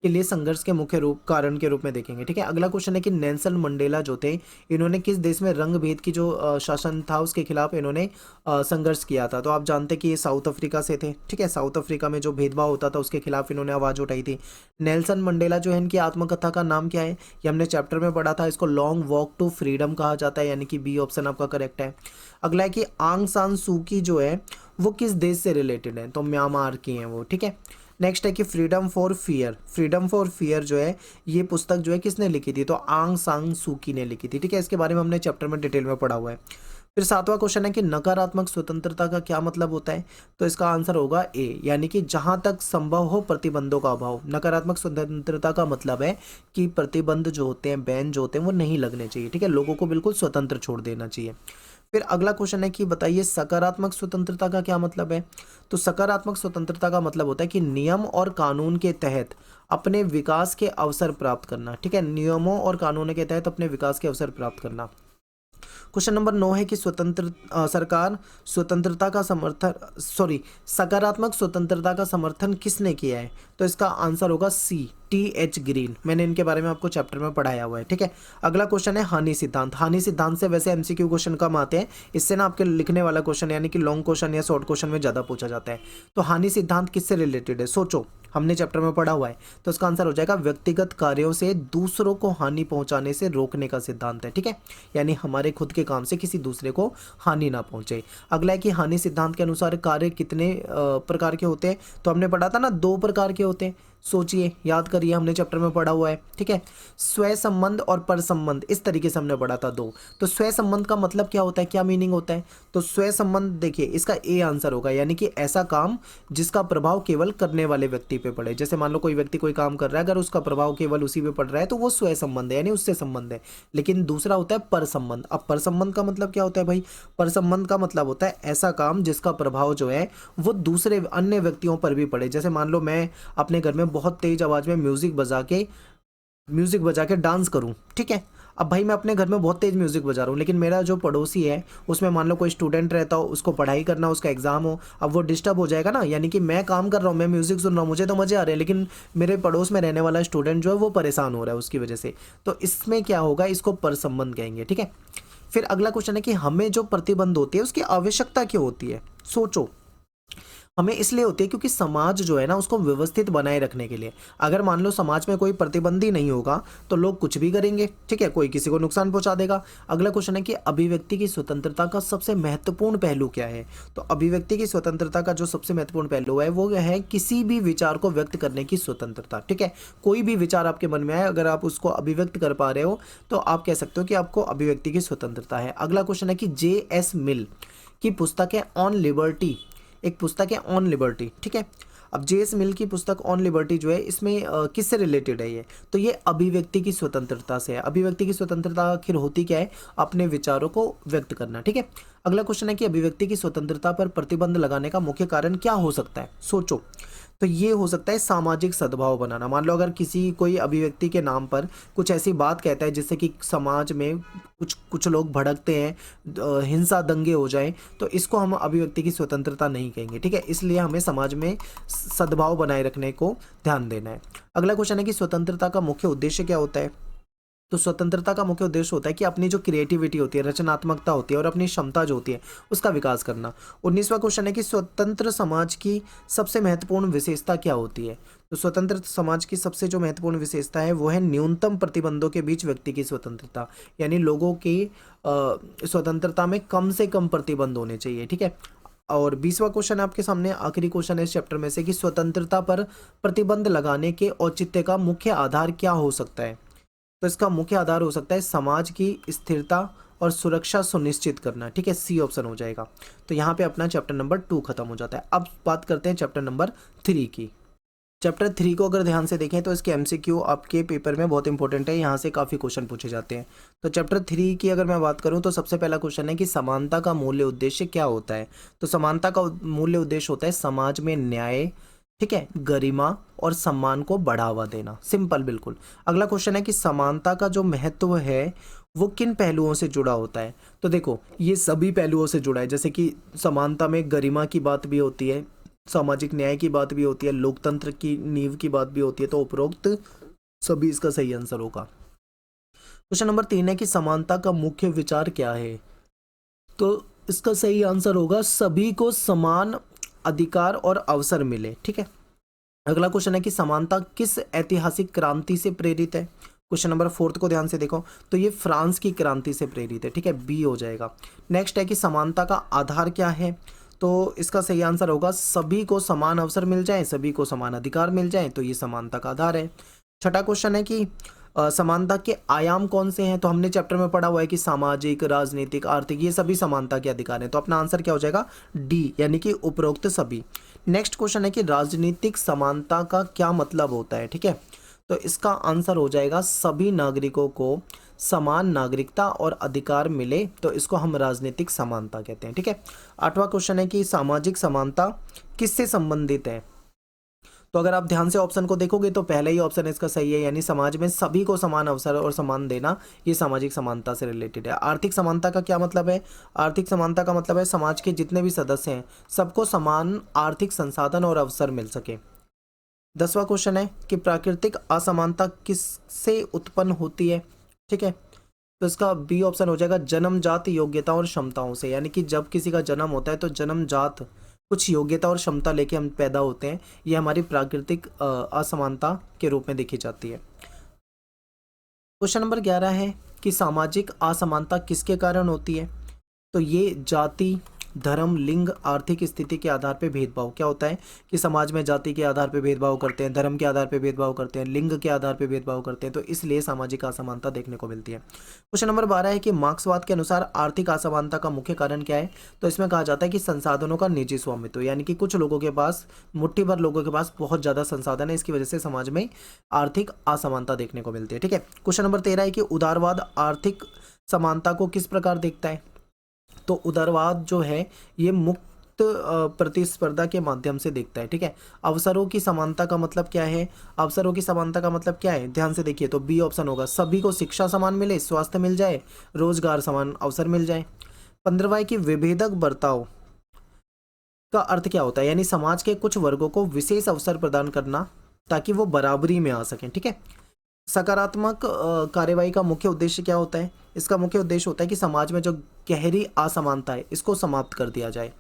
के लिए संघर्ष के मुख्य रूप कारण के रूप में देखेंगे। ठीक है, अगला क्वेश्चन है कि नेल्सन मंडेला जो थे इन्होंने किस देश में रंग भेद की जो शासन था उसके खिलाफ इन्होंने संघर्ष किया था। तो आप जानते हैं कि ये साउथ अफ्रीका से थे। ठीक है, साउथ अफ्रीका में जो भेदभाव होता था उसके खिलाफ इन्होंने आवाज उठाई थी। नेल्सन मंडेला जो है इनकी आत्मकथा का नाम क्या है, ये हमने चैप्टर में पढ़ा था। इसको लॉन्ग वॉक टू फ्रीडम कहा जाता है, यानी कि बी ऑप्शन आपका करेक्ट है। अगला है कि आंग सान सूकी जो है वो किस देश से रिलेटेड है, तो म्यांमार की हैं वो। ठीक है, नेक्स्ट है कि freedom for fear, freedom for fear जो है ये पुस्तक जो है किसने लिखी थी, तो आंग सांग सूकी ने लिखी थी। ठीक है, इसके बारे में हमने चैप्टर में डिटेल में पढ़ा हुआ है। फिर सातवां क्वेश्चन है कि नकारात्मक स्वतंत्रता का क्या मतलब होता है। तो इसका आंसर होगा ए, यानी कि जहां तक संभव हो प्रतिबंधों का अभाव। नकारात्मक स्वतंत्रता का मतलब है कि प्रतिबंध जो होते हैं, बैन जो होते हैं वो नहीं लगने चाहिए। ठीक है, लोगों को बिल्कुल स्वतंत्र छोड़ देना चाहिए। फिर अगला क्वेश्चन है कि बताइए सकारात्मक स्वतंत्रता का क्या मतलब है। तो सकारात्मक स्वतंत्रता का मतलब होता है कि नियम और कानून के तहत अपने विकास के अवसर प्राप्त करना। ठीक है, नियमों और कानूनों के तहत अपने विकास के अवसर प्राप्त करना। क्वेश्चन नंबर 9 है कि सरकार स्वतंत्रता का समर्थन सकारात्मक स्वतंत्रता का समर्थन किसने किया है। तो इसका आंसर होगा सी, टी.एच. ग्रीन। मैंने इनके बारे में आपको चैप्टर में पढ़ाया हुआ है। ठीक है, अगला क्वेश्चन है हानि सिद्धांत। हानि सिद्धांत से वैसे एमसीक्यू क्वेश्चन कम आते हैं, इससे ना आपके लिखने वाला क्वेश्चन यानी कि लॉन्ग क्वेश्चन या शॉर्ट क्वेश्चन में ज़्यादा पूछा जाता है। तो हानि सिद्धांत किससे रिलेटेड है, सोचो, हमने चैप्टर में पढ़ा हुआ है। तो इसका आंसर हो जाएगा व्यक्तिगत कार्यों से दूसरों को हानि पहुंचाने से रोकने का सिद्धांत है। ठीक है, यानी हमारे खुद के काम से किसी दूसरे को हानि ना पहुंचे। अगला है कि हानि सिद्धांत के अनुसार कार्य कितने प्रकार के होते हैं। तो हमने पढ़ा था ना 2 प्रकार के होते हैं, सोचिए, याद करिए, हमने चैप्टर में पढ़ा हुआ है। ठीक है, स्वय संबंध और पर संबंध, इस तरीके से हमने पढ़ा था 2। तो स्वय संबंध का मतलब क्या होता है, क्या मीनिंग होता है। तो स्वय संबंध देखिए इसका ए आंसर होगा, यानी कि ऐसा काम जिसका प्रभाव केवल करने वाले व्यक्ति पे पड़े। जैसे मान लो कोई व्यक्ति कोई काम कर रहा है, अगर उसका प्रभाव केवल उसी पे पड़ रहा है तो वो स्वय संबंध है, यानी उससे संबंध है। लेकिन दूसरा होता है पर संबंध। अब पर संबंध का मतलब क्या होता है भाई, पर संबंध का मतलब होता है ऐसा काम जिसका प्रभाव जो है वो दूसरे अन्य व्यक्तियों पर भी पड़े। जैसे मान लो मैं अपने घर में बहुत तेज आवाज में म्यूजिक बजा के डांस करूं। ठीक है, अब भाई मैं अपने घर में बहुत तेज म्यूजिक बजा रहा हूँ, लेकिन मेरा जो पड़ोसी है उसमें मान लो कोई स्टूडेंट रहता हो, उसको पढ़ाई करना, उसका एग्जाम हो, अब वो डिस्टर्ब हो जाएगा ना। यानी कि मैं काम कर रहा हूँ, मैं म्यूजिक सुन रहा हूँ, मुझे तो मजे आ रहे हैं, लेकिन मेरे पड़ोस में रहने वाला स्टूडेंट जो है वो परेशान हो रहा है उसकी वजह से। तो इसमें क्या होगा, इसको पर संबंध कहेंगे। ठीक है, फिर अगला क्वेश्चन है कि हमें जो प्रतिबंध होती है उसकी आवश्यकता क्यों होती है। सोचो, हमें इसलिए होती है क्योंकि समाज जो है ना उसको व्यवस्थित बनाए रखने के लिए। अगर मान लो समाज में कोई प्रतिबंधी नहीं होगा तो लोग कुछ भी करेंगे। ठीक है, कोई किसी को नुकसान पहुंचा देगा। अगला क्वेश्चन है कि अभिव्यक्ति की स्वतंत्रता का सबसे महत्वपूर्ण पहलू क्या है। तो अभिव्यक्ति की स्वतंत्रता का जो सबसे महत्वपूर्ण पहलू है वो है किसी भी विचार को व्यक्त करने की स्वतंत्रता। ठीक है, कोई भी विचार आपके मन में आए, अगर आप उसको अभिव्यक्त कर पा रहे हो तो आप कह सकते हो कि आपको अभिव्यक्ति की स्वतंत्रता है। अगला क्वेश्चन है कि J.S. मिल की पुस्तक है ऑन लिबर्टी, एक पुस्तक है ऑन लिबर्टी। ठीक है, अब J.S. मिल की पुस्तक ऑन लिबर्टी जो है इसमें किससे रिलेटेड है ये, तो ये अभिव्यक्ति की स्वतंत्रता से है। अभिव्यक्ति की स्वतंत्रता आखिर होती क्या है, अपने विचारों को व्यक्त करना। ठीक है, अगला क्वेश्चन है कि अभिव्यक्ति की स्वतंत्रता पर प्रतिबंध लगाने का मुख्य कारण क्या हो सकता है। सोचो, तो ये हो सकता है सामाजिक सद्भाव बनाना। मान लो अगर किसी कोई अभिव्यक्ति के नाम पर कुछ ऐसी बात कहता है जिससे कि समाज में कुछ लोग भड़कते हैं, हिंसा दंगे हो जाए, तो इसको हम अभिव्यक्ति की स्वतंत्रता नहीं कहेंगे। ठीक है, इसलिए हमें समाज में सद्भाव बनाए रखने को ध्यान देना है। अगला क्वेश्चन है कि स्वतंत्रता का मुख्य उद्देश्य क्या होता है। तो स्वतंत्रता का मुख्य उद्देश्य होता है कि अपनी जो क्रिएटिविटी होती है, रचनात्मकता होती है और अपनी क्षमता जो होती है उसका विकास करना। 19वां क्वेश्चन है कि स्वतंत्र समाज की सबसे महत्वपूर्ण विशेषता क्या होती है। तो स्वतंत्र समाज की सबसे जो महत्वपूर्ण विशेषता है वो है न्यूनतम प्रतिबंधों के बीच व्यक्ति की स्वतंत्रता, यानी लोगों की स्वतंत्रता में कम से कम प्रतिबंध होने चाहिए। ठीक है, और 20वां क्वेश्चन आपके सामने, आखिरी क्वेश्चन है इस चैप्टर में से, कि स्वतंत्रता पर प्रतिबंध लगाने के औचित्य का मुख्य आधार क्या हो सकता है। तो इसका मुख्य आधार हो सकता है समाज की स्थिरता और सुरक्षा सुनिश्चित करना, ठीक है, सी ऑप्शन हो जाएगा। तो यहाँ पे अपना चैप्टर नंबर 2 खत्म हो जाता है। अब बात करते हैं चैप्टर नंबर 3 की। चैप्टर 3 को अगर ध्यान से देखें तो इसके एमसीक्यू आपके पेपर में बहुत इंपॉर्टेंट है, यहाँ से काफ़ी क्वेश्चन पूछे जाते हैं। तो चैप्टर 3 की अगर मैं बात करूँ तो सबसे पहला क्वेश्चन है कि समानता का मूल्य उद्देश्य क्या होता है। तो समानता का मूल्य उद्देश्य होता है समाज में न्याय, ठीक है, गरिमा और सम्मान को बढ़ावा देना। सिंपल बिल्कुल। अगला क्वेश्चन है कि समानता का जो महत्व है वो किन पहलुओं से जुड़ा होता है। तो देखो ये सभी पहलुओं से जुड़ा है, जैसे कि समानता में गरिमा की बात भी होती है, सामाजिक न्याय की बात भी होती है, लोकतंत्र की नींव की बात भी होती है। तो उपरोक्त सभी इसका सही आंसर होगा। क्वेश्चन नंबर 3 है कि समानता का मुख्य विचार क्या है। तो इसका सही आंसर होगा सभी को समान अधिकार और अवसर मिले, ठीक है। अगला क्वेश्चन है कि समानता किस ऐतिहासिक क्रांति से प्रेरित है। क्वेश्चन नंबर 4 को ध्यान से देखो तो ये फ्रांस की क्रांति से प्रेरित है, ठीक है, बी हो जाएगा। नेक्स्ट है कि समानता का आधार क्या है। तो इसका सही आंसर होगा सभी को समान अवसर मिल जाए, सभी को समान अधिकार मिल जाए, तो ये समानता का आधार है। छठा क्वेश्चन है कि समानता के आयाम कौन से हैं। तो हमने चैप्टर में पढ़ा हुआ है कि सामाजिक, राजनीतिक, आर्थिक, ये सभी समानता के अधिकार हैं। तो अपना आंसर क्या हो जाएगा, डी, यानी कि उपरोक्त सभी। नेक्स्ट क्वेश्चन है कि राजनीतिक समानता का क्या मतलब होता है, ठीक है। तो इसका आंसर हो जाएगा सभी नागरिकों को समान नागरिकता और अधिकार मिले, तो इसको हम राजनीतिक समानता कहते हैं, ठीक है। आठवां क्वेश्चन है कि सामाजिक समानता किससे संबंधित है। तो अगर आप ध्यान से ऑप्शन को देखोगे तो पहला ही ऑप्शन इसका सही है, यानी समाज में सभी को समान अवसर और सम्मान देना, ये सामाजिक समानता से रिलेटेड है। आर्थिक समानता का क्या मतलब है। आर्थिक समानता का मतलब है समाज के जितने भी सदस्य हैं सबको समान आर्थिक संसाधन और अवसर मिल सके। 10वां क्वेश्चन है कि प्राकृतिक असमानता किससे उत्पन्न होती है, ठीक है। तो इसका बी ऑप्शन हो जाएगा जन्मजात योग्यता और क्षमताओं से, यानी कि जब किसी का जन्म होता है तो जन्मजात कुछ योग्यता और क्षमता लेके हम पैदा होते हैं, ये हमारी प्राकृतिक असमानता के रूप में देखी जाती है। क्वेश्चन नंबर 11 है कि सामाजिक असमानता किसके कारण होती है। तो ये जाति, धर्म, लिंग, आर्थिक स्थिति के आधार पर भेदभाव। क्या होता है कि समाज में जाति के आधार पर भेदभाव करते हैं, धर्म के आधार पर भेदभाव करते हैं, लिंग के आधार पर भेदभाव करते हैं, तो इसलिए सामाजिक असमानता देखने को मिलती है। क्वेश्चन नंबर 12 है कि मार्क्सवाद के अनुसार आर्थिक असमानता का मुख्य कारण क्या है। तो इसमें कहा जाता है कि संसाधनों का निजी स्वामित्व, यानी कि कुछ लोगों के पास, मुट्ठी भर लोगों के पास बहुत ज़्यादा संसाधन है, इसकी वजह से समाज में आर्थिक असमानता देखने को मिलती है, ठीक है। क्वेश्चन नंबर 13 है कि उदारवाद आर्थिक समानता को किस प्रकार देखता है। तो उदारवाद जो है ये मुक्त प्रतिस्पर्धा के माध्यम से देखता है, ठीक है। अवसरों की समानता का मतलब क्या है। अवसरों की समानता का मतलब क्या है, ध्यान से देखिए तो बी ऑप्शन होगा सभी को शिक्षा समान मिले, स्वास्थ्य मिल जाए, रोजगार समान अवसर मिल जाए। 15वां की विभेदक बर्ताव का अर्थ क्या होता है, यानी समाज के कुछ वर्गों को विशेष अवसर प्रदान करना ताकि वो बराबरी में आ सकें, ठीक है। सकारात्मक कार्यवाही का मुख्य उद्देश्य क्या होता है। इसका मुख्य उद्देश्य होता है कि समाज में जो गहरी असमानता है इसको समाप्त कर दिया जाए।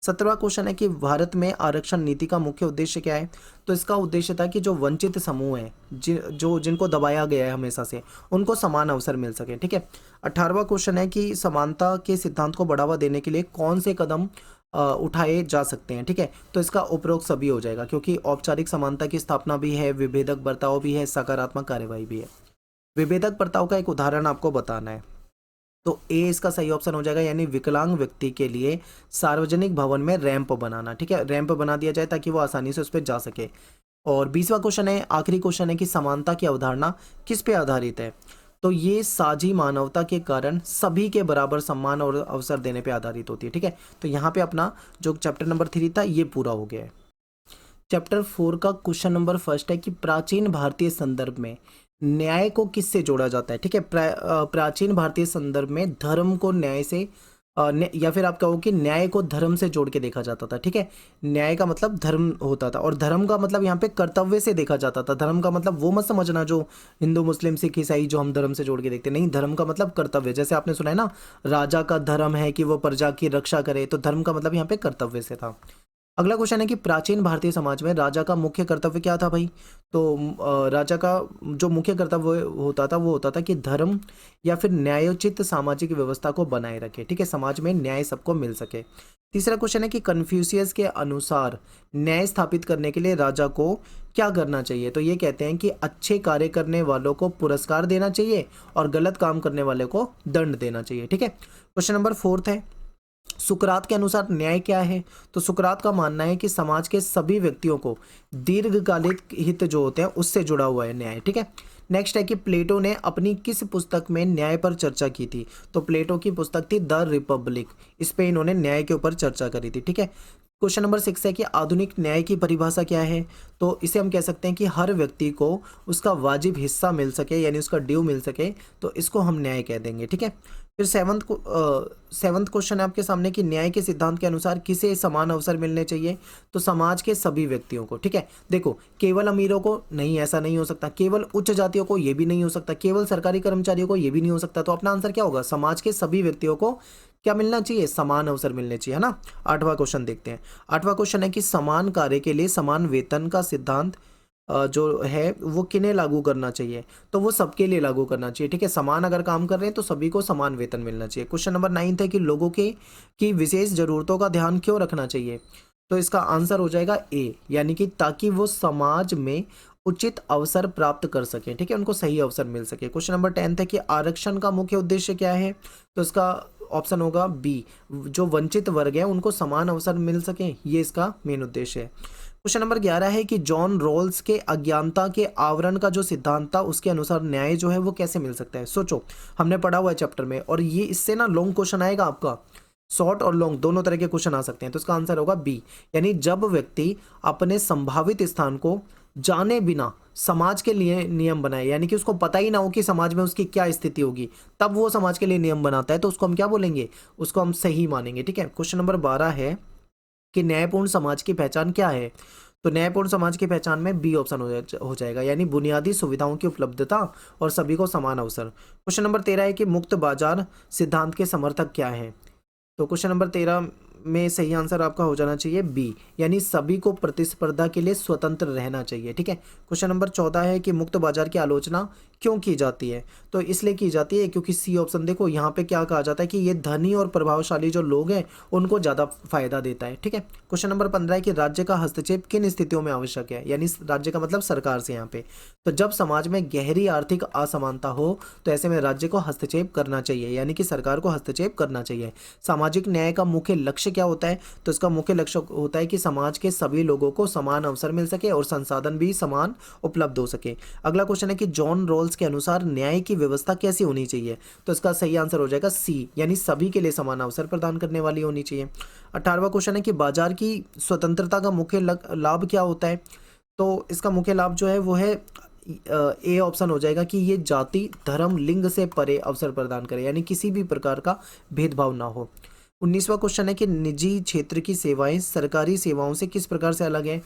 17वां क्वेश्चन है कि भारत में आरक्षण नीति का मुख्य उद्देश्य क्या है। तो इसका उद्देश्य था कि जो वंचित समूह है, जिनको दबाया गया है हमेशा से, उनको समान अवसर मिल सके, ठीक है। 18वां क्वेश्चन है कि समानता के सिद्धांत को बढ़ावा देने के लिए कौन से कदम उठाए जा सकते हैं, ठीक है। तो इसका उपरोक्त सभी हो जाएगा, क्योंकि औपचारिक समानता की स्थापना भी है, विभेदक बर्ताव भी है, सकारात्मक कार्यवाही भी है। विभेदक बर्ताव का एक उदाहरण आपको बताना है, तो ए इसका सही ऑप्शन हो जाएगा, यानी विकलांग व्यक्ति के लिए सार्वजनिक भवन में रैंप बनाना, ठीक है, रैंप बना दिया जाए ताकि वो आसानी से उस पर जा सके। और 20वां क्वेश्चन है, आखिरी क्वेश्चन है कि समानता की अवधारणा किस पे आधारित है। तो ये साझी मानवता के कारण सभी के बराबर सम्मान और अवसर देने पे आधारित होती है, ठीक है। तो यहाँ पे अपना जो चैप्टर नंबर 3 था ये पूरा हो गया है। चैप्टर 4 का क्वेश्चन नंबर 1 है कि प्राचीन भारतीय संदर्भ में न्याय को किससे जोड़ा जाता है, ठीक है। प्राचीन भारतीय संदर्भ में धर्म को न्याय से या फिर आप कहो कि न्याय को धर्म से जोड़ के देखा जाता था, ठीक है। न्याय का मतलब धर्म होता था और धर्म का मतलब यहाँ पे कर्तव्य से देखा जाता था। धर्म का मतलब वो मत समझना जो हिंदू, मुस्लिम, सिख, ईसाई जो हम धर्म से जोड़ के देखते, नहीं, धर्म का मतलब कर्तव्य। जैसे आपने सुना है ना, राजा का धर्म है कि वो प्रजा की रक्षा करे, तो धर्म का मतलब यहाँ पे कर्तव्य से था। अगला क्वेश्चन है कि प्राचीन भारतीय समाज में राजा का मुख्य कर्तव्य क्या था भाई। तो राजा का जो मुख्य कर्तव्य होता था वो होता था कि धर्म या फिर न्यायोचित सामाजिक व्यवस्था को बनाए रखे, ठीक है, समाज में न्याय सबको मिल सके। तीसरा क्वेश्चन है कि कन्फ्यूशियस के अनुसार न्याय स्थापित करने के लिए राजा को क्या करना चाहिए। तो ये कहते हैं कि अच्छे कार्य करने वालों को पुरस्कार देना चाहिए और गलत काम करने वाले को दंड देना चाहिए। ठीक है, क्वेश्चन नंबर 4 है, सुकरात के अनुसार न्याय क्या है। तो सुकरात का मानना है कि समाज के सभी व्यक्तियों को दीर्घकालिक हित जो होते हैं उससे जुड़ा हुआ है न्याय। ठीक है, नेक्स्ट है कि प्लेटो ने अपनी किस पुस्तक में न्याय पर चर्चा की थी। तो प्लेटो की पुस्तक थी द रिपब्लिक, इस पे इन्होंने न्याय के ऊपर चर्चा करी थी। ठीक है, क्वेश्चन नंबर 6 है कि आधुनिक न्याय की परिभाषा क्या है। तो इसे हम कह सकते हैं कि हर व्यक्ति को उसका वाजिब हिस्सा मिल सके, यानी उसका ड्यू मिल सके, तो इसको हम न्याय कह देंगे। ठीक है, फिर सेवंथ क्वेश्चन है आपके सामने कि न्याय के सिद्धांत के अनुसार किसे समान अवसर मिलने चाहिए। तो समाज के सभी व्यक्तियों को। ठीक है, देखो केवल अमीरों को नहीं, ऐसा नहीं हो सकता, केवल उच्च जातियों को ये भी नहीं हो सकता, केवल सरकारी कर्मचारियों को ये भी नहीं हो सकता। तो अपना आंसर क्या होगा, समाज के सभी व्यक्तियों को क्या मिलना चाहिए, समान अवसर मिलने चाहिए, है ना। 8वां क्वेश्चन देखते हैं। 8वां क्वेश्चन है कि समान कार्य के लिए समान वेतन का सिद्धांत जो है वो किन्हें लागू करना चाहिए। तो वो सबके लिए लागू करना चाहिए। ठीक है, समान अगर काम कर रहे हैं तो सभी को समान वेतन मिलना चाहिए। क्वेश्चन नंबर 9 है कि लोगों के की विशेष जरूरतों का ध्यान क्यों रखना चाहिए। तो इसका आंसर हो जाएगा ए, यानी कि ताकि वो समाज में उचित अवसर प्राप्त कर सके। ठीक है, उनको सही अवसर मिल सके। क्वेश्चन नंबर 10 है कि आरक्षण का मुख्य उद्देश्य क्या है। तो इसका ऑप्शन होगा बी, जो वंचित वर्ग है उनको समान अवसर मिल सके, ये इसका मेन उद्देश्य है। क्वेश्चन नंबर 11 है कि जॉन रॉल्स के अज्ञानता के आवरण का जो सिद्धांत था उसके अनुसार न्याय जो है वो कैसे मिल सकता है। सोचो, हमने पढ़ा हुआ है चैप्टर में, और ये इससे ना लॉन्ग क्वेश्चन आएगा आपका, शॉर्ट और लॉन्ग दोनों तरह के क्वेश्चन आ सकते हैं। तो इसका आंसर होगा बी, यानी जब व्यक्ति अपने संभावित स्थान को जाने बिना समाज के लिए नियम बनाए, यानी कि उसको पता ही ना हो कि समाज में उसकी क्या स्थिति होगी, तब वो समाज के लिए नियम बनाता है, तो उसको हम क्या बोलेंगे, उसको हम सही मानेंगे। ठीक है, क्वेश्चन नंबर 12 है कि न्यायपूर्ण समाज की पहचान क्या है। तो न्यायपूर्ण समाज की पहचान में बी ऑप्शन हो जाएगा, यानी बुनियादी सुविधाओं की उपलब्धता और सभी को समान अवसर। क्वेश्चन नंबर 13 है कि मुक्त बाजार सिद्धांत के समर्थक क्या हैं। तो क्वेश्चन नंबर 13 में सही आंसर आपका हो जाना चाहिए बी, यानी सभी को प्रतिस्पर्धा के लिए स्वतंत्र रहना चाहिए। ठीक है, क्वेश्चन नंबर 14 है कि मुक्त बाजार की आलोचना क्यों की जाती है। तो इसलिए की जाती है क्योंकि सी ऑप्शन देखो, यहाँ पे क्या कहा जाता है कि ये धनी और प्रभावशाली जो लोग हैं उनको ज़्यादा फायदा देता है। ठीक है, क्वेश्चन नंबर 15 है कि राज्य का हस्तक्षेप किन स्थितियों में आवश्यक है, यानी राज्य का मतलब सरकार से यहाँ पे। तो जब समाज में गहरी आर्थिक असमानता हो तो ऐसे में राज्य को हस्तक्षेप करना चाहिए, यानी कि सरकार को हस्तक्षेप करना चाहिए। सामाजिक न्याय का मुख्य लक्ष्य क्या होता है। तो इसका मुख्य लक्ष्य होता है कि समाज के सभी लोगों को समान अवसर मिल सके और संसाधन भी समान उपलब्ध हो सके। अगला क्वेश्चन है कि जॉन रॉल्स के अनुसार न्याय की व्यवस्था कैसी होनी चाहिए। तो इसका सही आंसर हो जाएगा सी, यानी सभी के लिए समान अवसर प्रदान करने वाली होनी चाहिए। 18वां क्वेश्चन है कि बाजार की स्वतंत्रता का मुख्य लाभ क्या होता है। तो इसका मुख्य लाभ जो है वो है ए ऑप्शन हो जाएगा कि ये जाति धर्म लिंग से परे अवसर प्रदान करे, यानी किसी भी प्रकार का भेदभाव ना हो। 19वां क्वेश्चन है कि निजी क्षेत्र की सेवाएं सरकारी सेवाओं से किस प्रकार से अलग है।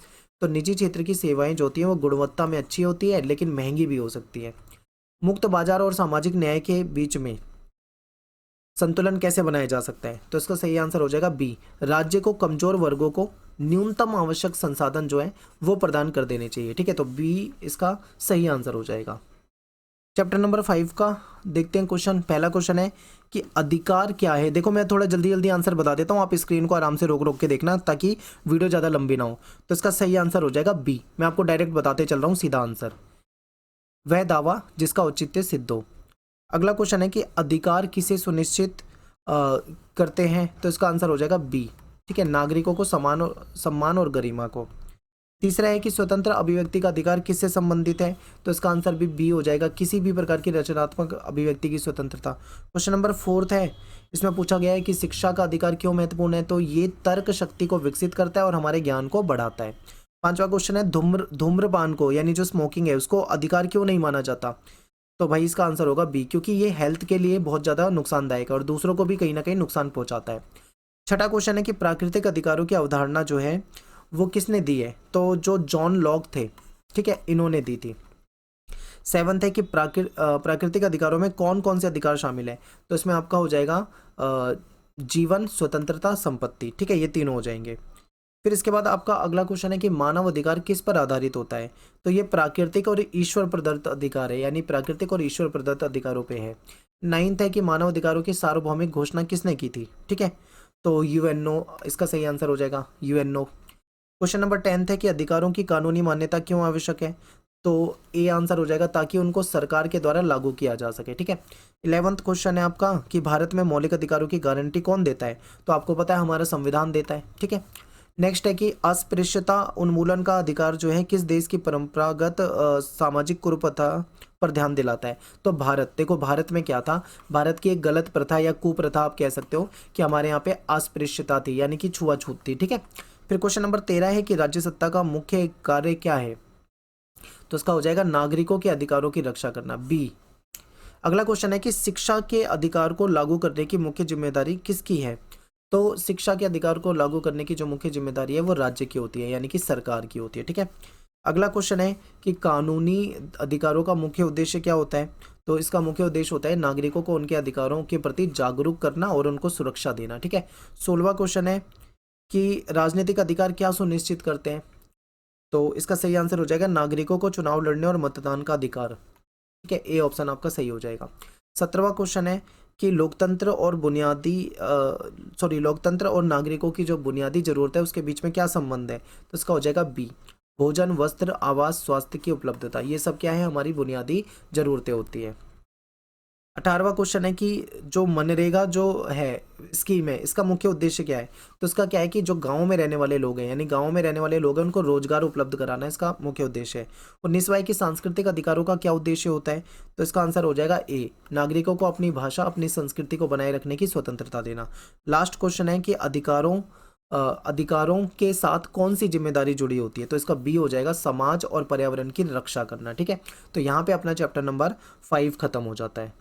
तो निजी क्षेत्र की सेवाएं जो होती हैं वो गुणवत्ता में अच्छी होती है लेकिन महंगी भी हो सकती है। मुक्त बाजार और सामाजिक न्याय के बीच में संतुलन कैसे बनाया जा सकता है। तो इसका सही आंसर हो जाएगा बी, राज्य को कमजोर वर्गों को न्यूनतम आवश्यक संसाधन जो है वो प्रदान कर देने चाहिए। ठीक है, तो बी इसका सही आंसर हो जाएगा। चैप्टर नंबर 5 का देखते हैं क्वेश्चन। पहला क्वेश्चन है कि अधिकार क्या है। देखो मैं थोड़ा जल्दी जल्दी आंसर बता देता हूँ, आप स्क्रीन को आराम से रोक रोक के देखना ताकि वीडियो ज़्यादा लंबी ना हो। तो इसका सही आंसर हो जाएगा बी, मैं आपको डायरेक्ट बताते चल रहा हूँ सीधा आंसर, वह दावा जिसका औचित्य सिद्ध हो। अगला क्वेश्चन है कि अधिकार किसे सुनिश्चित करते हैं। तो इसका आंसर हो जाएगा बी, ठीक है, नागरिकों को सम्मान और गरिमा को। तीसरा है कि स्वतंत्र अभिव्यक्ति का अधिकार किससे संबंधित है। तो इसका आंसर भी बी हो जाएगा, किसी भी प्रकार की रचनात्मक अभिव्यक्ति की स्वतंत्रता। क्वेश्चन नंबर 4 है, इसमें पूछा गया है कि शिक्षा का अधिकार क्यों महत्वपूर्ण है। तो ये तर्क शक्ति को विकसित करता है और हमारे ज्ञान को बढ़ाता है। 5वां क्वेश्चन है धूम्रपान को यानी जो स्मोकिंग है उसको अधिकार क्यों नहीं माना जाता। तो भाई इसका आंसर होगा बी, क्योंकि ये हेल्थ के लिए बहुत ज़्यादा नुकसानदायक है और दूसरों को भी कहीं ना कहीं नुकसान पहुंचाता है। छठा क्वेश्चन है कि प्राकृतिक अधिकारों की अवधारणा जो है वो किसने दी है। तो जो जॉन लॉक थे, ठीक है, इन्होंने दी थी। 7th है कि प्राकृतिक अधिकारों में कौन कौन से अधिकार शामिल है। तो इसमें आपका हो जाएगा जीवन, स्वतंत्रता, संपत्ति, ठीक है, ये तीनों हो जाएंगे। फिर इसके बाद आपका अगला क्वेश्चन है कि मानव अधिकार किस पर आधारित होता है। तो ये प्राकृतिक और ईश्वर प्रदत्त अधिकार है, यानी प्राकृतिक और ईश्वर प्रदत्त अधिकारों पे है। 9th है कि मानव अधिकारों की सार्वभौमिक घोषणा किसने की थी, ठीक है। तो यूएनओ इसका सही आंसर हो जाएगा, यूएनओ। क्वेश्चन नंबर 10 है कि अधिकारों की कानूनी मान्यता क्यों आवश्यक है? तो ए आंसर हो जाएगा ताकि उनको सरकार के द्वारा लागू किया जा सके, ठीक है। 11वां क्वेश्चन है आपका कि भारत में मौलिक अधिकारों की गारंटी कौन देता है? तो आपको पता है हमारा संविधान देता है, ठीक है। नेक्स्ट है कि अस्पृश्यता उन्मूलन का अधिकार जो है किस देश की परंपरागत सामाजिक कुप्रथा पर ध्यान दिलाता है? तो भारत। देखो भारत में क्या था, भारत की एक गलत प्रथा या कुप्रथा आप कह सकते हो कि हमारे यहाँ पे अस्पृश्यता थी, यानी कि छुआछूत थी, ठीक है। फिर क्वेश्चन नंबर 13 है कि राज्य सत्ता का मुख्य कार्य क्या है? तो इसका हो जाएगा नागरिकों के अधिकारों की रक्षा करना, बी। अगला क्वेश्चन है कि शिक्षा के अधिकार को लागू करने की मुख्य जिम्मेदारी किसकी है? तो शिक्षा के अधिकार को लागू करने की जो मुख्य जिम्मेदारी है वो राज्य की होती है, यानी कि सरकार की होती है, ठीक है। अगला क्वेश्चन है कि कानूनी अधिकारों का मुख्य उद्देश्य क्या होता है? तो इसका मुख्य उद्देश्य होता है नागरिकों को उनके अधिकारों के प्रति जागरूक करना और उनको सुरक्षा देना, ठीक है। 16वां क्वेश्चन है कि राजनीतिक अधिकार क्या सुनिश्चित करते हैं? तो इसका सही आंसर हो जाएगा नागरिकों को चुनाव लड़ने और मतदान का अधिकार, ठीक है। ए ऑप्शन आपका सही हो जाएगा। 17वां क्वेश्चन है कि लोकतंत्र और नागरिकों की जो बुनियादी जरूरत है उसके बीच में क्या संबंध है? तो इसका हो जाएगा बी, भोजन, वस्त्र, आवास, स्वास्थ्य की उपलब्धता। ये सब क्या है, हमारी बुनियादी जरूरतें होती है। 18वां क्वेश्चन है कि जो मनरेगा जो है स्कीम है इसका मुख्य उद्देश्य क्या है? तो इसका क्या है कि जो गांव में रहने वाले लोग हैं, यानी गांव में रहने वाले लोग हैं, उनको रोजगार उपलब्ध कराना इसका मुख्य उद्देश्य है। 19वां है कि सांस्कृतिक अधिकारों का क्या उद्देश्य होता है? तो इसका आंसर हो जाएगा ए, नागरिकों को अपनी भाषा, अपनी संस्कृति को बनाए रखने की स्वतंत्रता देना। लास्ट क्वेश्चन है कि अधिकारों के साथ कौन सी जिम्मेदारी जुड़ी होती है? तो इसका बी हो जाएगा, समाज और पर्यावरण की रक्षा करना, ठीक है। तो यहाँ पे अपना चैप्टर नंबर 5 खत्म हो जाता है।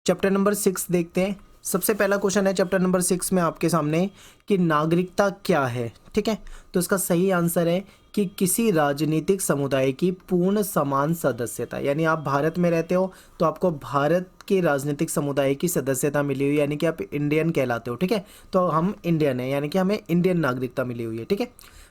चैप्टर नंबर 6 देखते हैं। सबसे पहला क्वेश्चन है चैप्टर नंबर 6 में आपके सामने कि नागरिकता क्या है, ठीक है। तो इसका सही आंसर है कि किसी राजनीतिक समुदाय की पूर्ण समान सदस्यता, यानी आप भारत में रहते हो तो आपको भारत के राजनीतिक समुदाय की सदस्यता मिली हुई, यानी कि आप इंडियन कहलाते हो, ठीक है। तो हम इंडियन है, यानी कि हमें इंडियन नागरिकता मिली हुई है, ठीक है।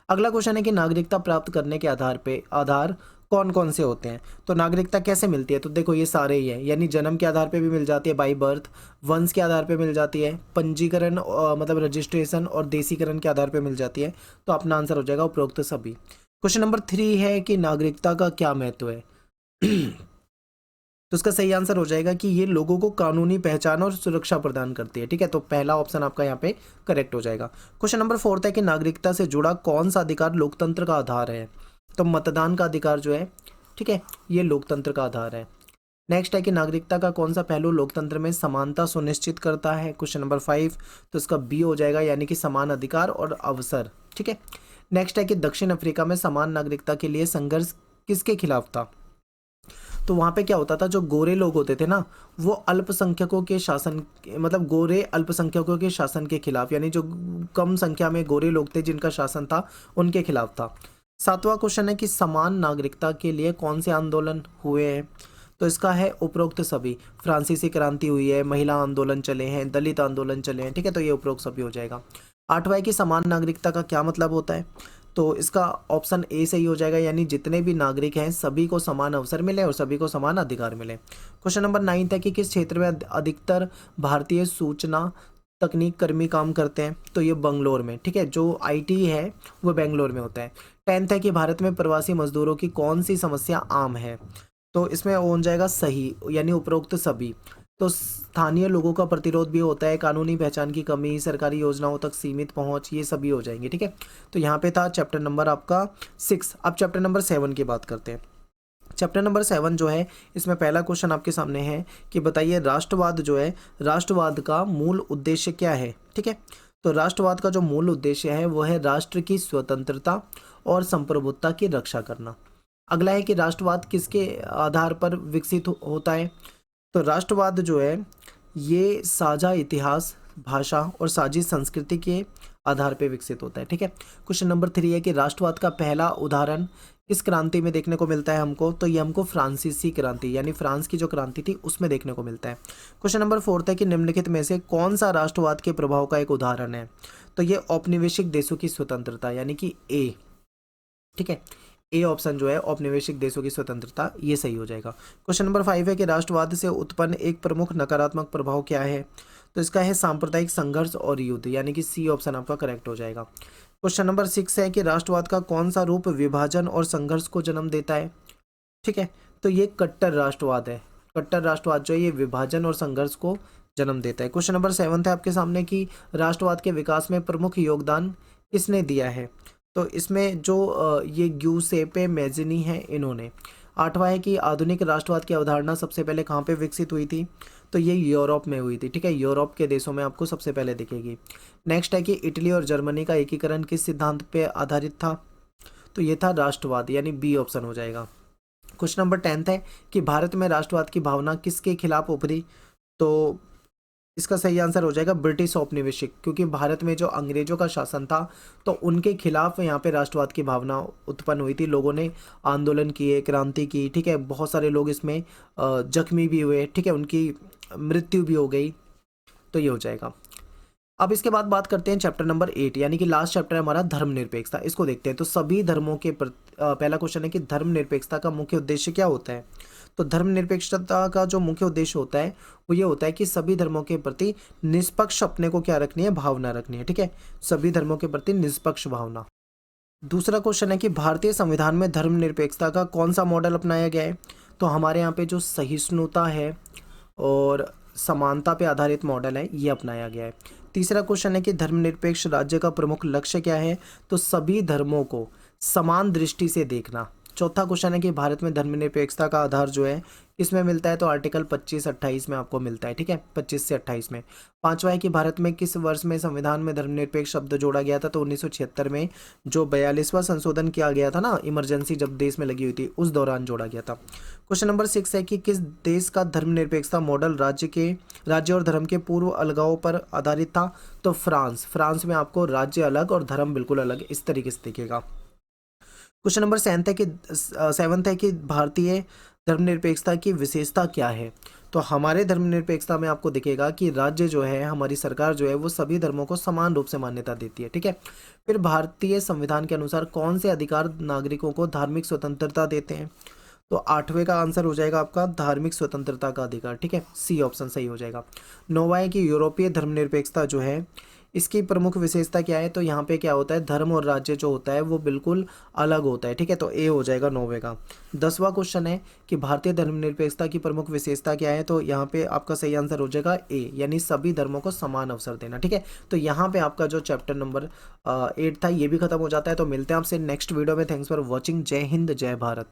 अगला क्वेश्चन है कि नागरिकता प्राप्त करने के आधार कौन कौन से होते हैं? तो नागरिकता कैसे मिलती है? तो देखो ये सारे ही हैं, यानी जन्म के आधार पे भी मिल जाती है बाई बर्थ, वंश के आधार पे मिल जाती है, पंजीकरण मतलब रजिस्ट्रेशन और देसीकरण के आधार पे मिल जाती है। तो अपना आंसर हो जाएगा उपरोक्त सभी। क्वेश्चन नंबर 3 है कि नागरिकता का क्या महत्व है? तो इसका सही आंसर हो जाएगा कि ये लोगों को कानूनी पहचान और सुरक्षा प्रदान करती है, ठीक है। तो पहला ऑप्शन आपका यहाँ पे करेक्ट हो जाएगा। क्वेश्चन नंबर 4 है कि नागरिकता से जुड़ा कौन सा अधिकार लोकतंत्र का आधार है? तो मतदान का अधिकार जो है, ठीक है, ये लोकतंत्र का आधार है। नेक्स्ट है कि नागरिकता का कौन सा पहलू लोकतंत्र में समानता सुनिश्चित करता है? क्वेश्चन नंबर 5, तो इसका बी हो जाएगा, यानी कि समान अधिकार और अवसर, ठीक है। नेक्स्ट है कि दक्षिण अफ्रीका में समान नागरिकता के लिए संघर्ष किसके खिलाफ था? तो वहाँ पे क्या होता था, जो गोरे लोग होते थे ना, वो अल्पसंख्यकों के शासन, मतलब गोरे अल्पसंख्यकों के शासन के खिलाफ, यानी जो कम संख्या में गोरे लोग थे जिनका शासन था उनके खिलाफ था। 7वां क्वेश्चन है कि समान नागरिकता के लिए कौन से आंदोलन हुए हैं? तो इसका है उपरोक्त सभी। फ्रांसीसी क्रांति हुई है, महिला आंदोलन चले हैं, दलित आंदोलन चले हैं, ठीक है। तो ये उपरोक्त सभी हो जाएगा। 8वां है कि समान नागरिकता का क्या मतलब होता है? तो इसका ऑप्शन ए सही हो जाएगा, यानी जितने भी नागरिक हैं सभी को समान अवसर मिले और सभी को समान अधिकार मिले। क्वेश्चन नंबर 9 है कि किस क्षेत्र में अधिकतर भारतीय सूचना तकनीक कर्मी काम करते हैं? तो ये बंगलोर में, ठीक है, जो आईटी है वो बेंगलोर में होता है। 10th है कि भारत में प्रवासी मजदूरों की कौन सी समस्या आम है? तो इसमें हो जाएगा सही, यानी उपरोक्त सभी। तो स्थानीय लोगों का प्रतिरोध भी होता है, कानूनी पहचान की कमी, सरकारी योजनाओं तक सीमित पहुंच, ये सभी हो जाएंगे, ठीक है। तो यहाँ पे था चैप्टर नंबर आपका 6। अब चैप्टर नंबर 7 की बात करते हैं। चैप्टर नंबर 7 जो है, इसमें पहला क्वेश्चन आपके सामने है कि बताइए राष्ट्रवाद जो है, राष्ट्रवाद का मूल उद्देश्य क्या है, ठीक है। तो राष्ट्रवाद का जो मूल उद्देश्य है वो है राष्ट्र की स्वतंत्रता और संप्रभुता की रक्षा करना। अगला है कि राष्ट्रवाद किसके आधार पर विकसित होता है? तो राष्ट्रवाद जो है ये साझा इतिहास, भाषा और साझी संस्कृति के आधार पर विकसित होता है, ठीक है। क्वेश्चन नंबर 3 है कि राष्ट्रवाद का पहला उदाहरण इस क्रांति में देखने को मिलता है हमको? तो ये हमको फ्रांसीसी क्रांति, यानी फ्रांस की जो क्रांति थी उसमें देखने को मिलता है। क्वेश्चन नंबर 4 है कि निम्नलिखित में से कौन सा राष्ट्रवाद के प्रभाव का एक उदाहरण है? तो ये औपनिवेशिक देशों की स्वतंत्रता, यानी कि ए, ठीक है, ए ऑप्शन जो है औपनिवेशिक देशों की स्वतंत्रता, ये सही हो जाएगा। क्वेश्चन नंबर 5 है कि राष्ट्रवाद से उत्पन्न एक प्रमुख नकारात्मक प्रभाव क्या है? तो इसका है सांप्रदायिक संघर्ष और युद्ध, यानी कि सी ऑप्शन आपका करेक्ट हो जाएगा। क्वेश्चन नंबर 6 है कि राष्ट्रवाद का कौन सा रूप विभाजन और संघर्ष को जन्म देता है। ठीक है, तो ये कट्टर राष्ट्रवाद है। कट्टर राष्ट्रवाद जो है ये विभाजन और संघर्ष को जन्म देता है। क्वेश्चन नंबर 7 है आपके सामने कि राष्ट्रवाद के विकास में प्रमुख योगदान किसने दिया है। तो इसमें जो ये ग्यूसेपे मैजिनी है इन्होंने। 8वां है कि आधुनिक राष्ट्रवाद की अवधारणा सबसे पहले कहाँ पे विकसित हुई थी। तो ये यूरोप में हुई थी। ठीक है, यूरोप के देशों में आपको सबसे पहले दिखेगी। नेक्स्ट है कि इटली और जर्मनी का एकीकरण किस सिद्धांत पे आधारित था। तो ये था राष्ट्रवाद, यानी बी ऑप्शन हो जाएगा। क्वेश्चन नंबर 10 है कि भारत में राष्ट्रवाद की भावना किसके खिलाफ उभरी। तो इसका सही आंसर हो जाएगा ब्रिटिश औपनिवेशिक, क्योंकि भारत में जो अंग्रेजों का शासन था तो उनके खिलाफ यहाँ पे राष्ट्रवाद की भावना उत्पन्न हुई थी। लोगों ने आंदोलन किए, क्रांति की। ठीक है, बहुत सारे लोग इसमें जख्मी भी हुए। ठीक है, उनकी मृत्यु भी हो गई। तो ये हो जाएगा। अब इसके बाद बात करते हैं चैप्टर नंबर 8, यानी कि लास्ट चैप्टर है हमारा धर्मनिरपेक्षता। इसको देखते हैं। तो सभी धर्मों के पहला क्वेश्चन है कि धर्मनिरपेक्षता का मुख्य उद्देश्य क्या होता है। तो धर्मनिरपेक्षता का जो मुख्य उद्देश्य होता है वो ये होता है कि सभी धर्मों के प्रति निष्पक्ष अपने को क्या रखनी है, भावना रखनी है। ठीक है, सभी धर्मों के प्रति निष्पक्ष भावना। दूसरा क्वेश्चन है कि भारतीय संविधान में धर्मनिरपेक्षता का कौन सा मॉडल अपनाया गया है। तो हमारे यहाँ पे जो सहिष्णुता है और समानता पे आधारित मॉडल है ये अपनाया गया है। तीसरा क्वेश्चन है कि धर्मनिरपेक्ष राज्य का प्रमुख लक्ष्य क्या है। तो सभी धर्मों को समान दृष्टि से देखना। चौथा क्वेश्चन है कि भारत में धर्मनिरपेक्षता का आधार जो है किसमें मिलता है। तो आर्टिकल 25-28 में आपको मिलता है। ठीक है, 25 से 28 में। पांचवा है कि भारत में किस वर्ष में संविधान में धर्मनिरपेक्ष शब्द जोड़ा गया था। तो 1976 में जो 42वां संशोधन किया गया था ना, इमरजेंसी जब देश में लगी हुई थी उस दौरान जोड़ा गया था। क्वेश्चन नंबर 6 है कि किस देश का धर्मनिरपेक्षता मॉडल राज्य और धर्म के पूर्व अलगाव पर आधारित था। तो फ्रांस में आपको राज्य अलग और धर्म बिल्कुल अलग इस तरीके से दिखेगा। क्वेश्चन नंबर 7 है कि भारतीय धर्मनिरपेक्षता की विशेषता क्या है। तो हमारे धर्मनिरपेक्षता में आपको दिखेगा कि राज्य जो है, हमारी सरकार जो है वो सभी धर्मों को समान रूप से मान्यता देती है। ठीक है, फिर भारतीय संविधान के अनुसार कौन से अधिकार नागरिकों को धार्मिक स्वतंत्रता देते हैं। तो 8वें का आंसर हो जाएगा आपका धार्मिक स्वतंत्रता का अधिकार। ठीक है, सी ऑप्शन सही हो जाएगा। 9वां है कि यूरोपीय धर्मनिरपेक्षता जो है इसकी प्रमुख विशेषता क्या है। तो यहाँ पे क्या होता है, धर्म और राज्य जो होता है वो बिल्कुल अलग होता है। ठीक है, तो ए हो जाएगा 9वें का। 10वां क्वेश्चन है कि भारतीय धर्मनिरपेक्षता की प्रमुख विशेषता क्या है। तो यहाँ पे आपका सही आंसर हो जाएगा ए, यानी सभी धर्मों को समान अवसर देना। ठीक है, तो यहाँ पे आपका जो चैप्टर नंबर 8 था ये भी खत्म हो जाता है। तो मिलते हैं आपसे नेक्स्ट वीडियो में। Thanks for watching. जय हिंद, जय भारत।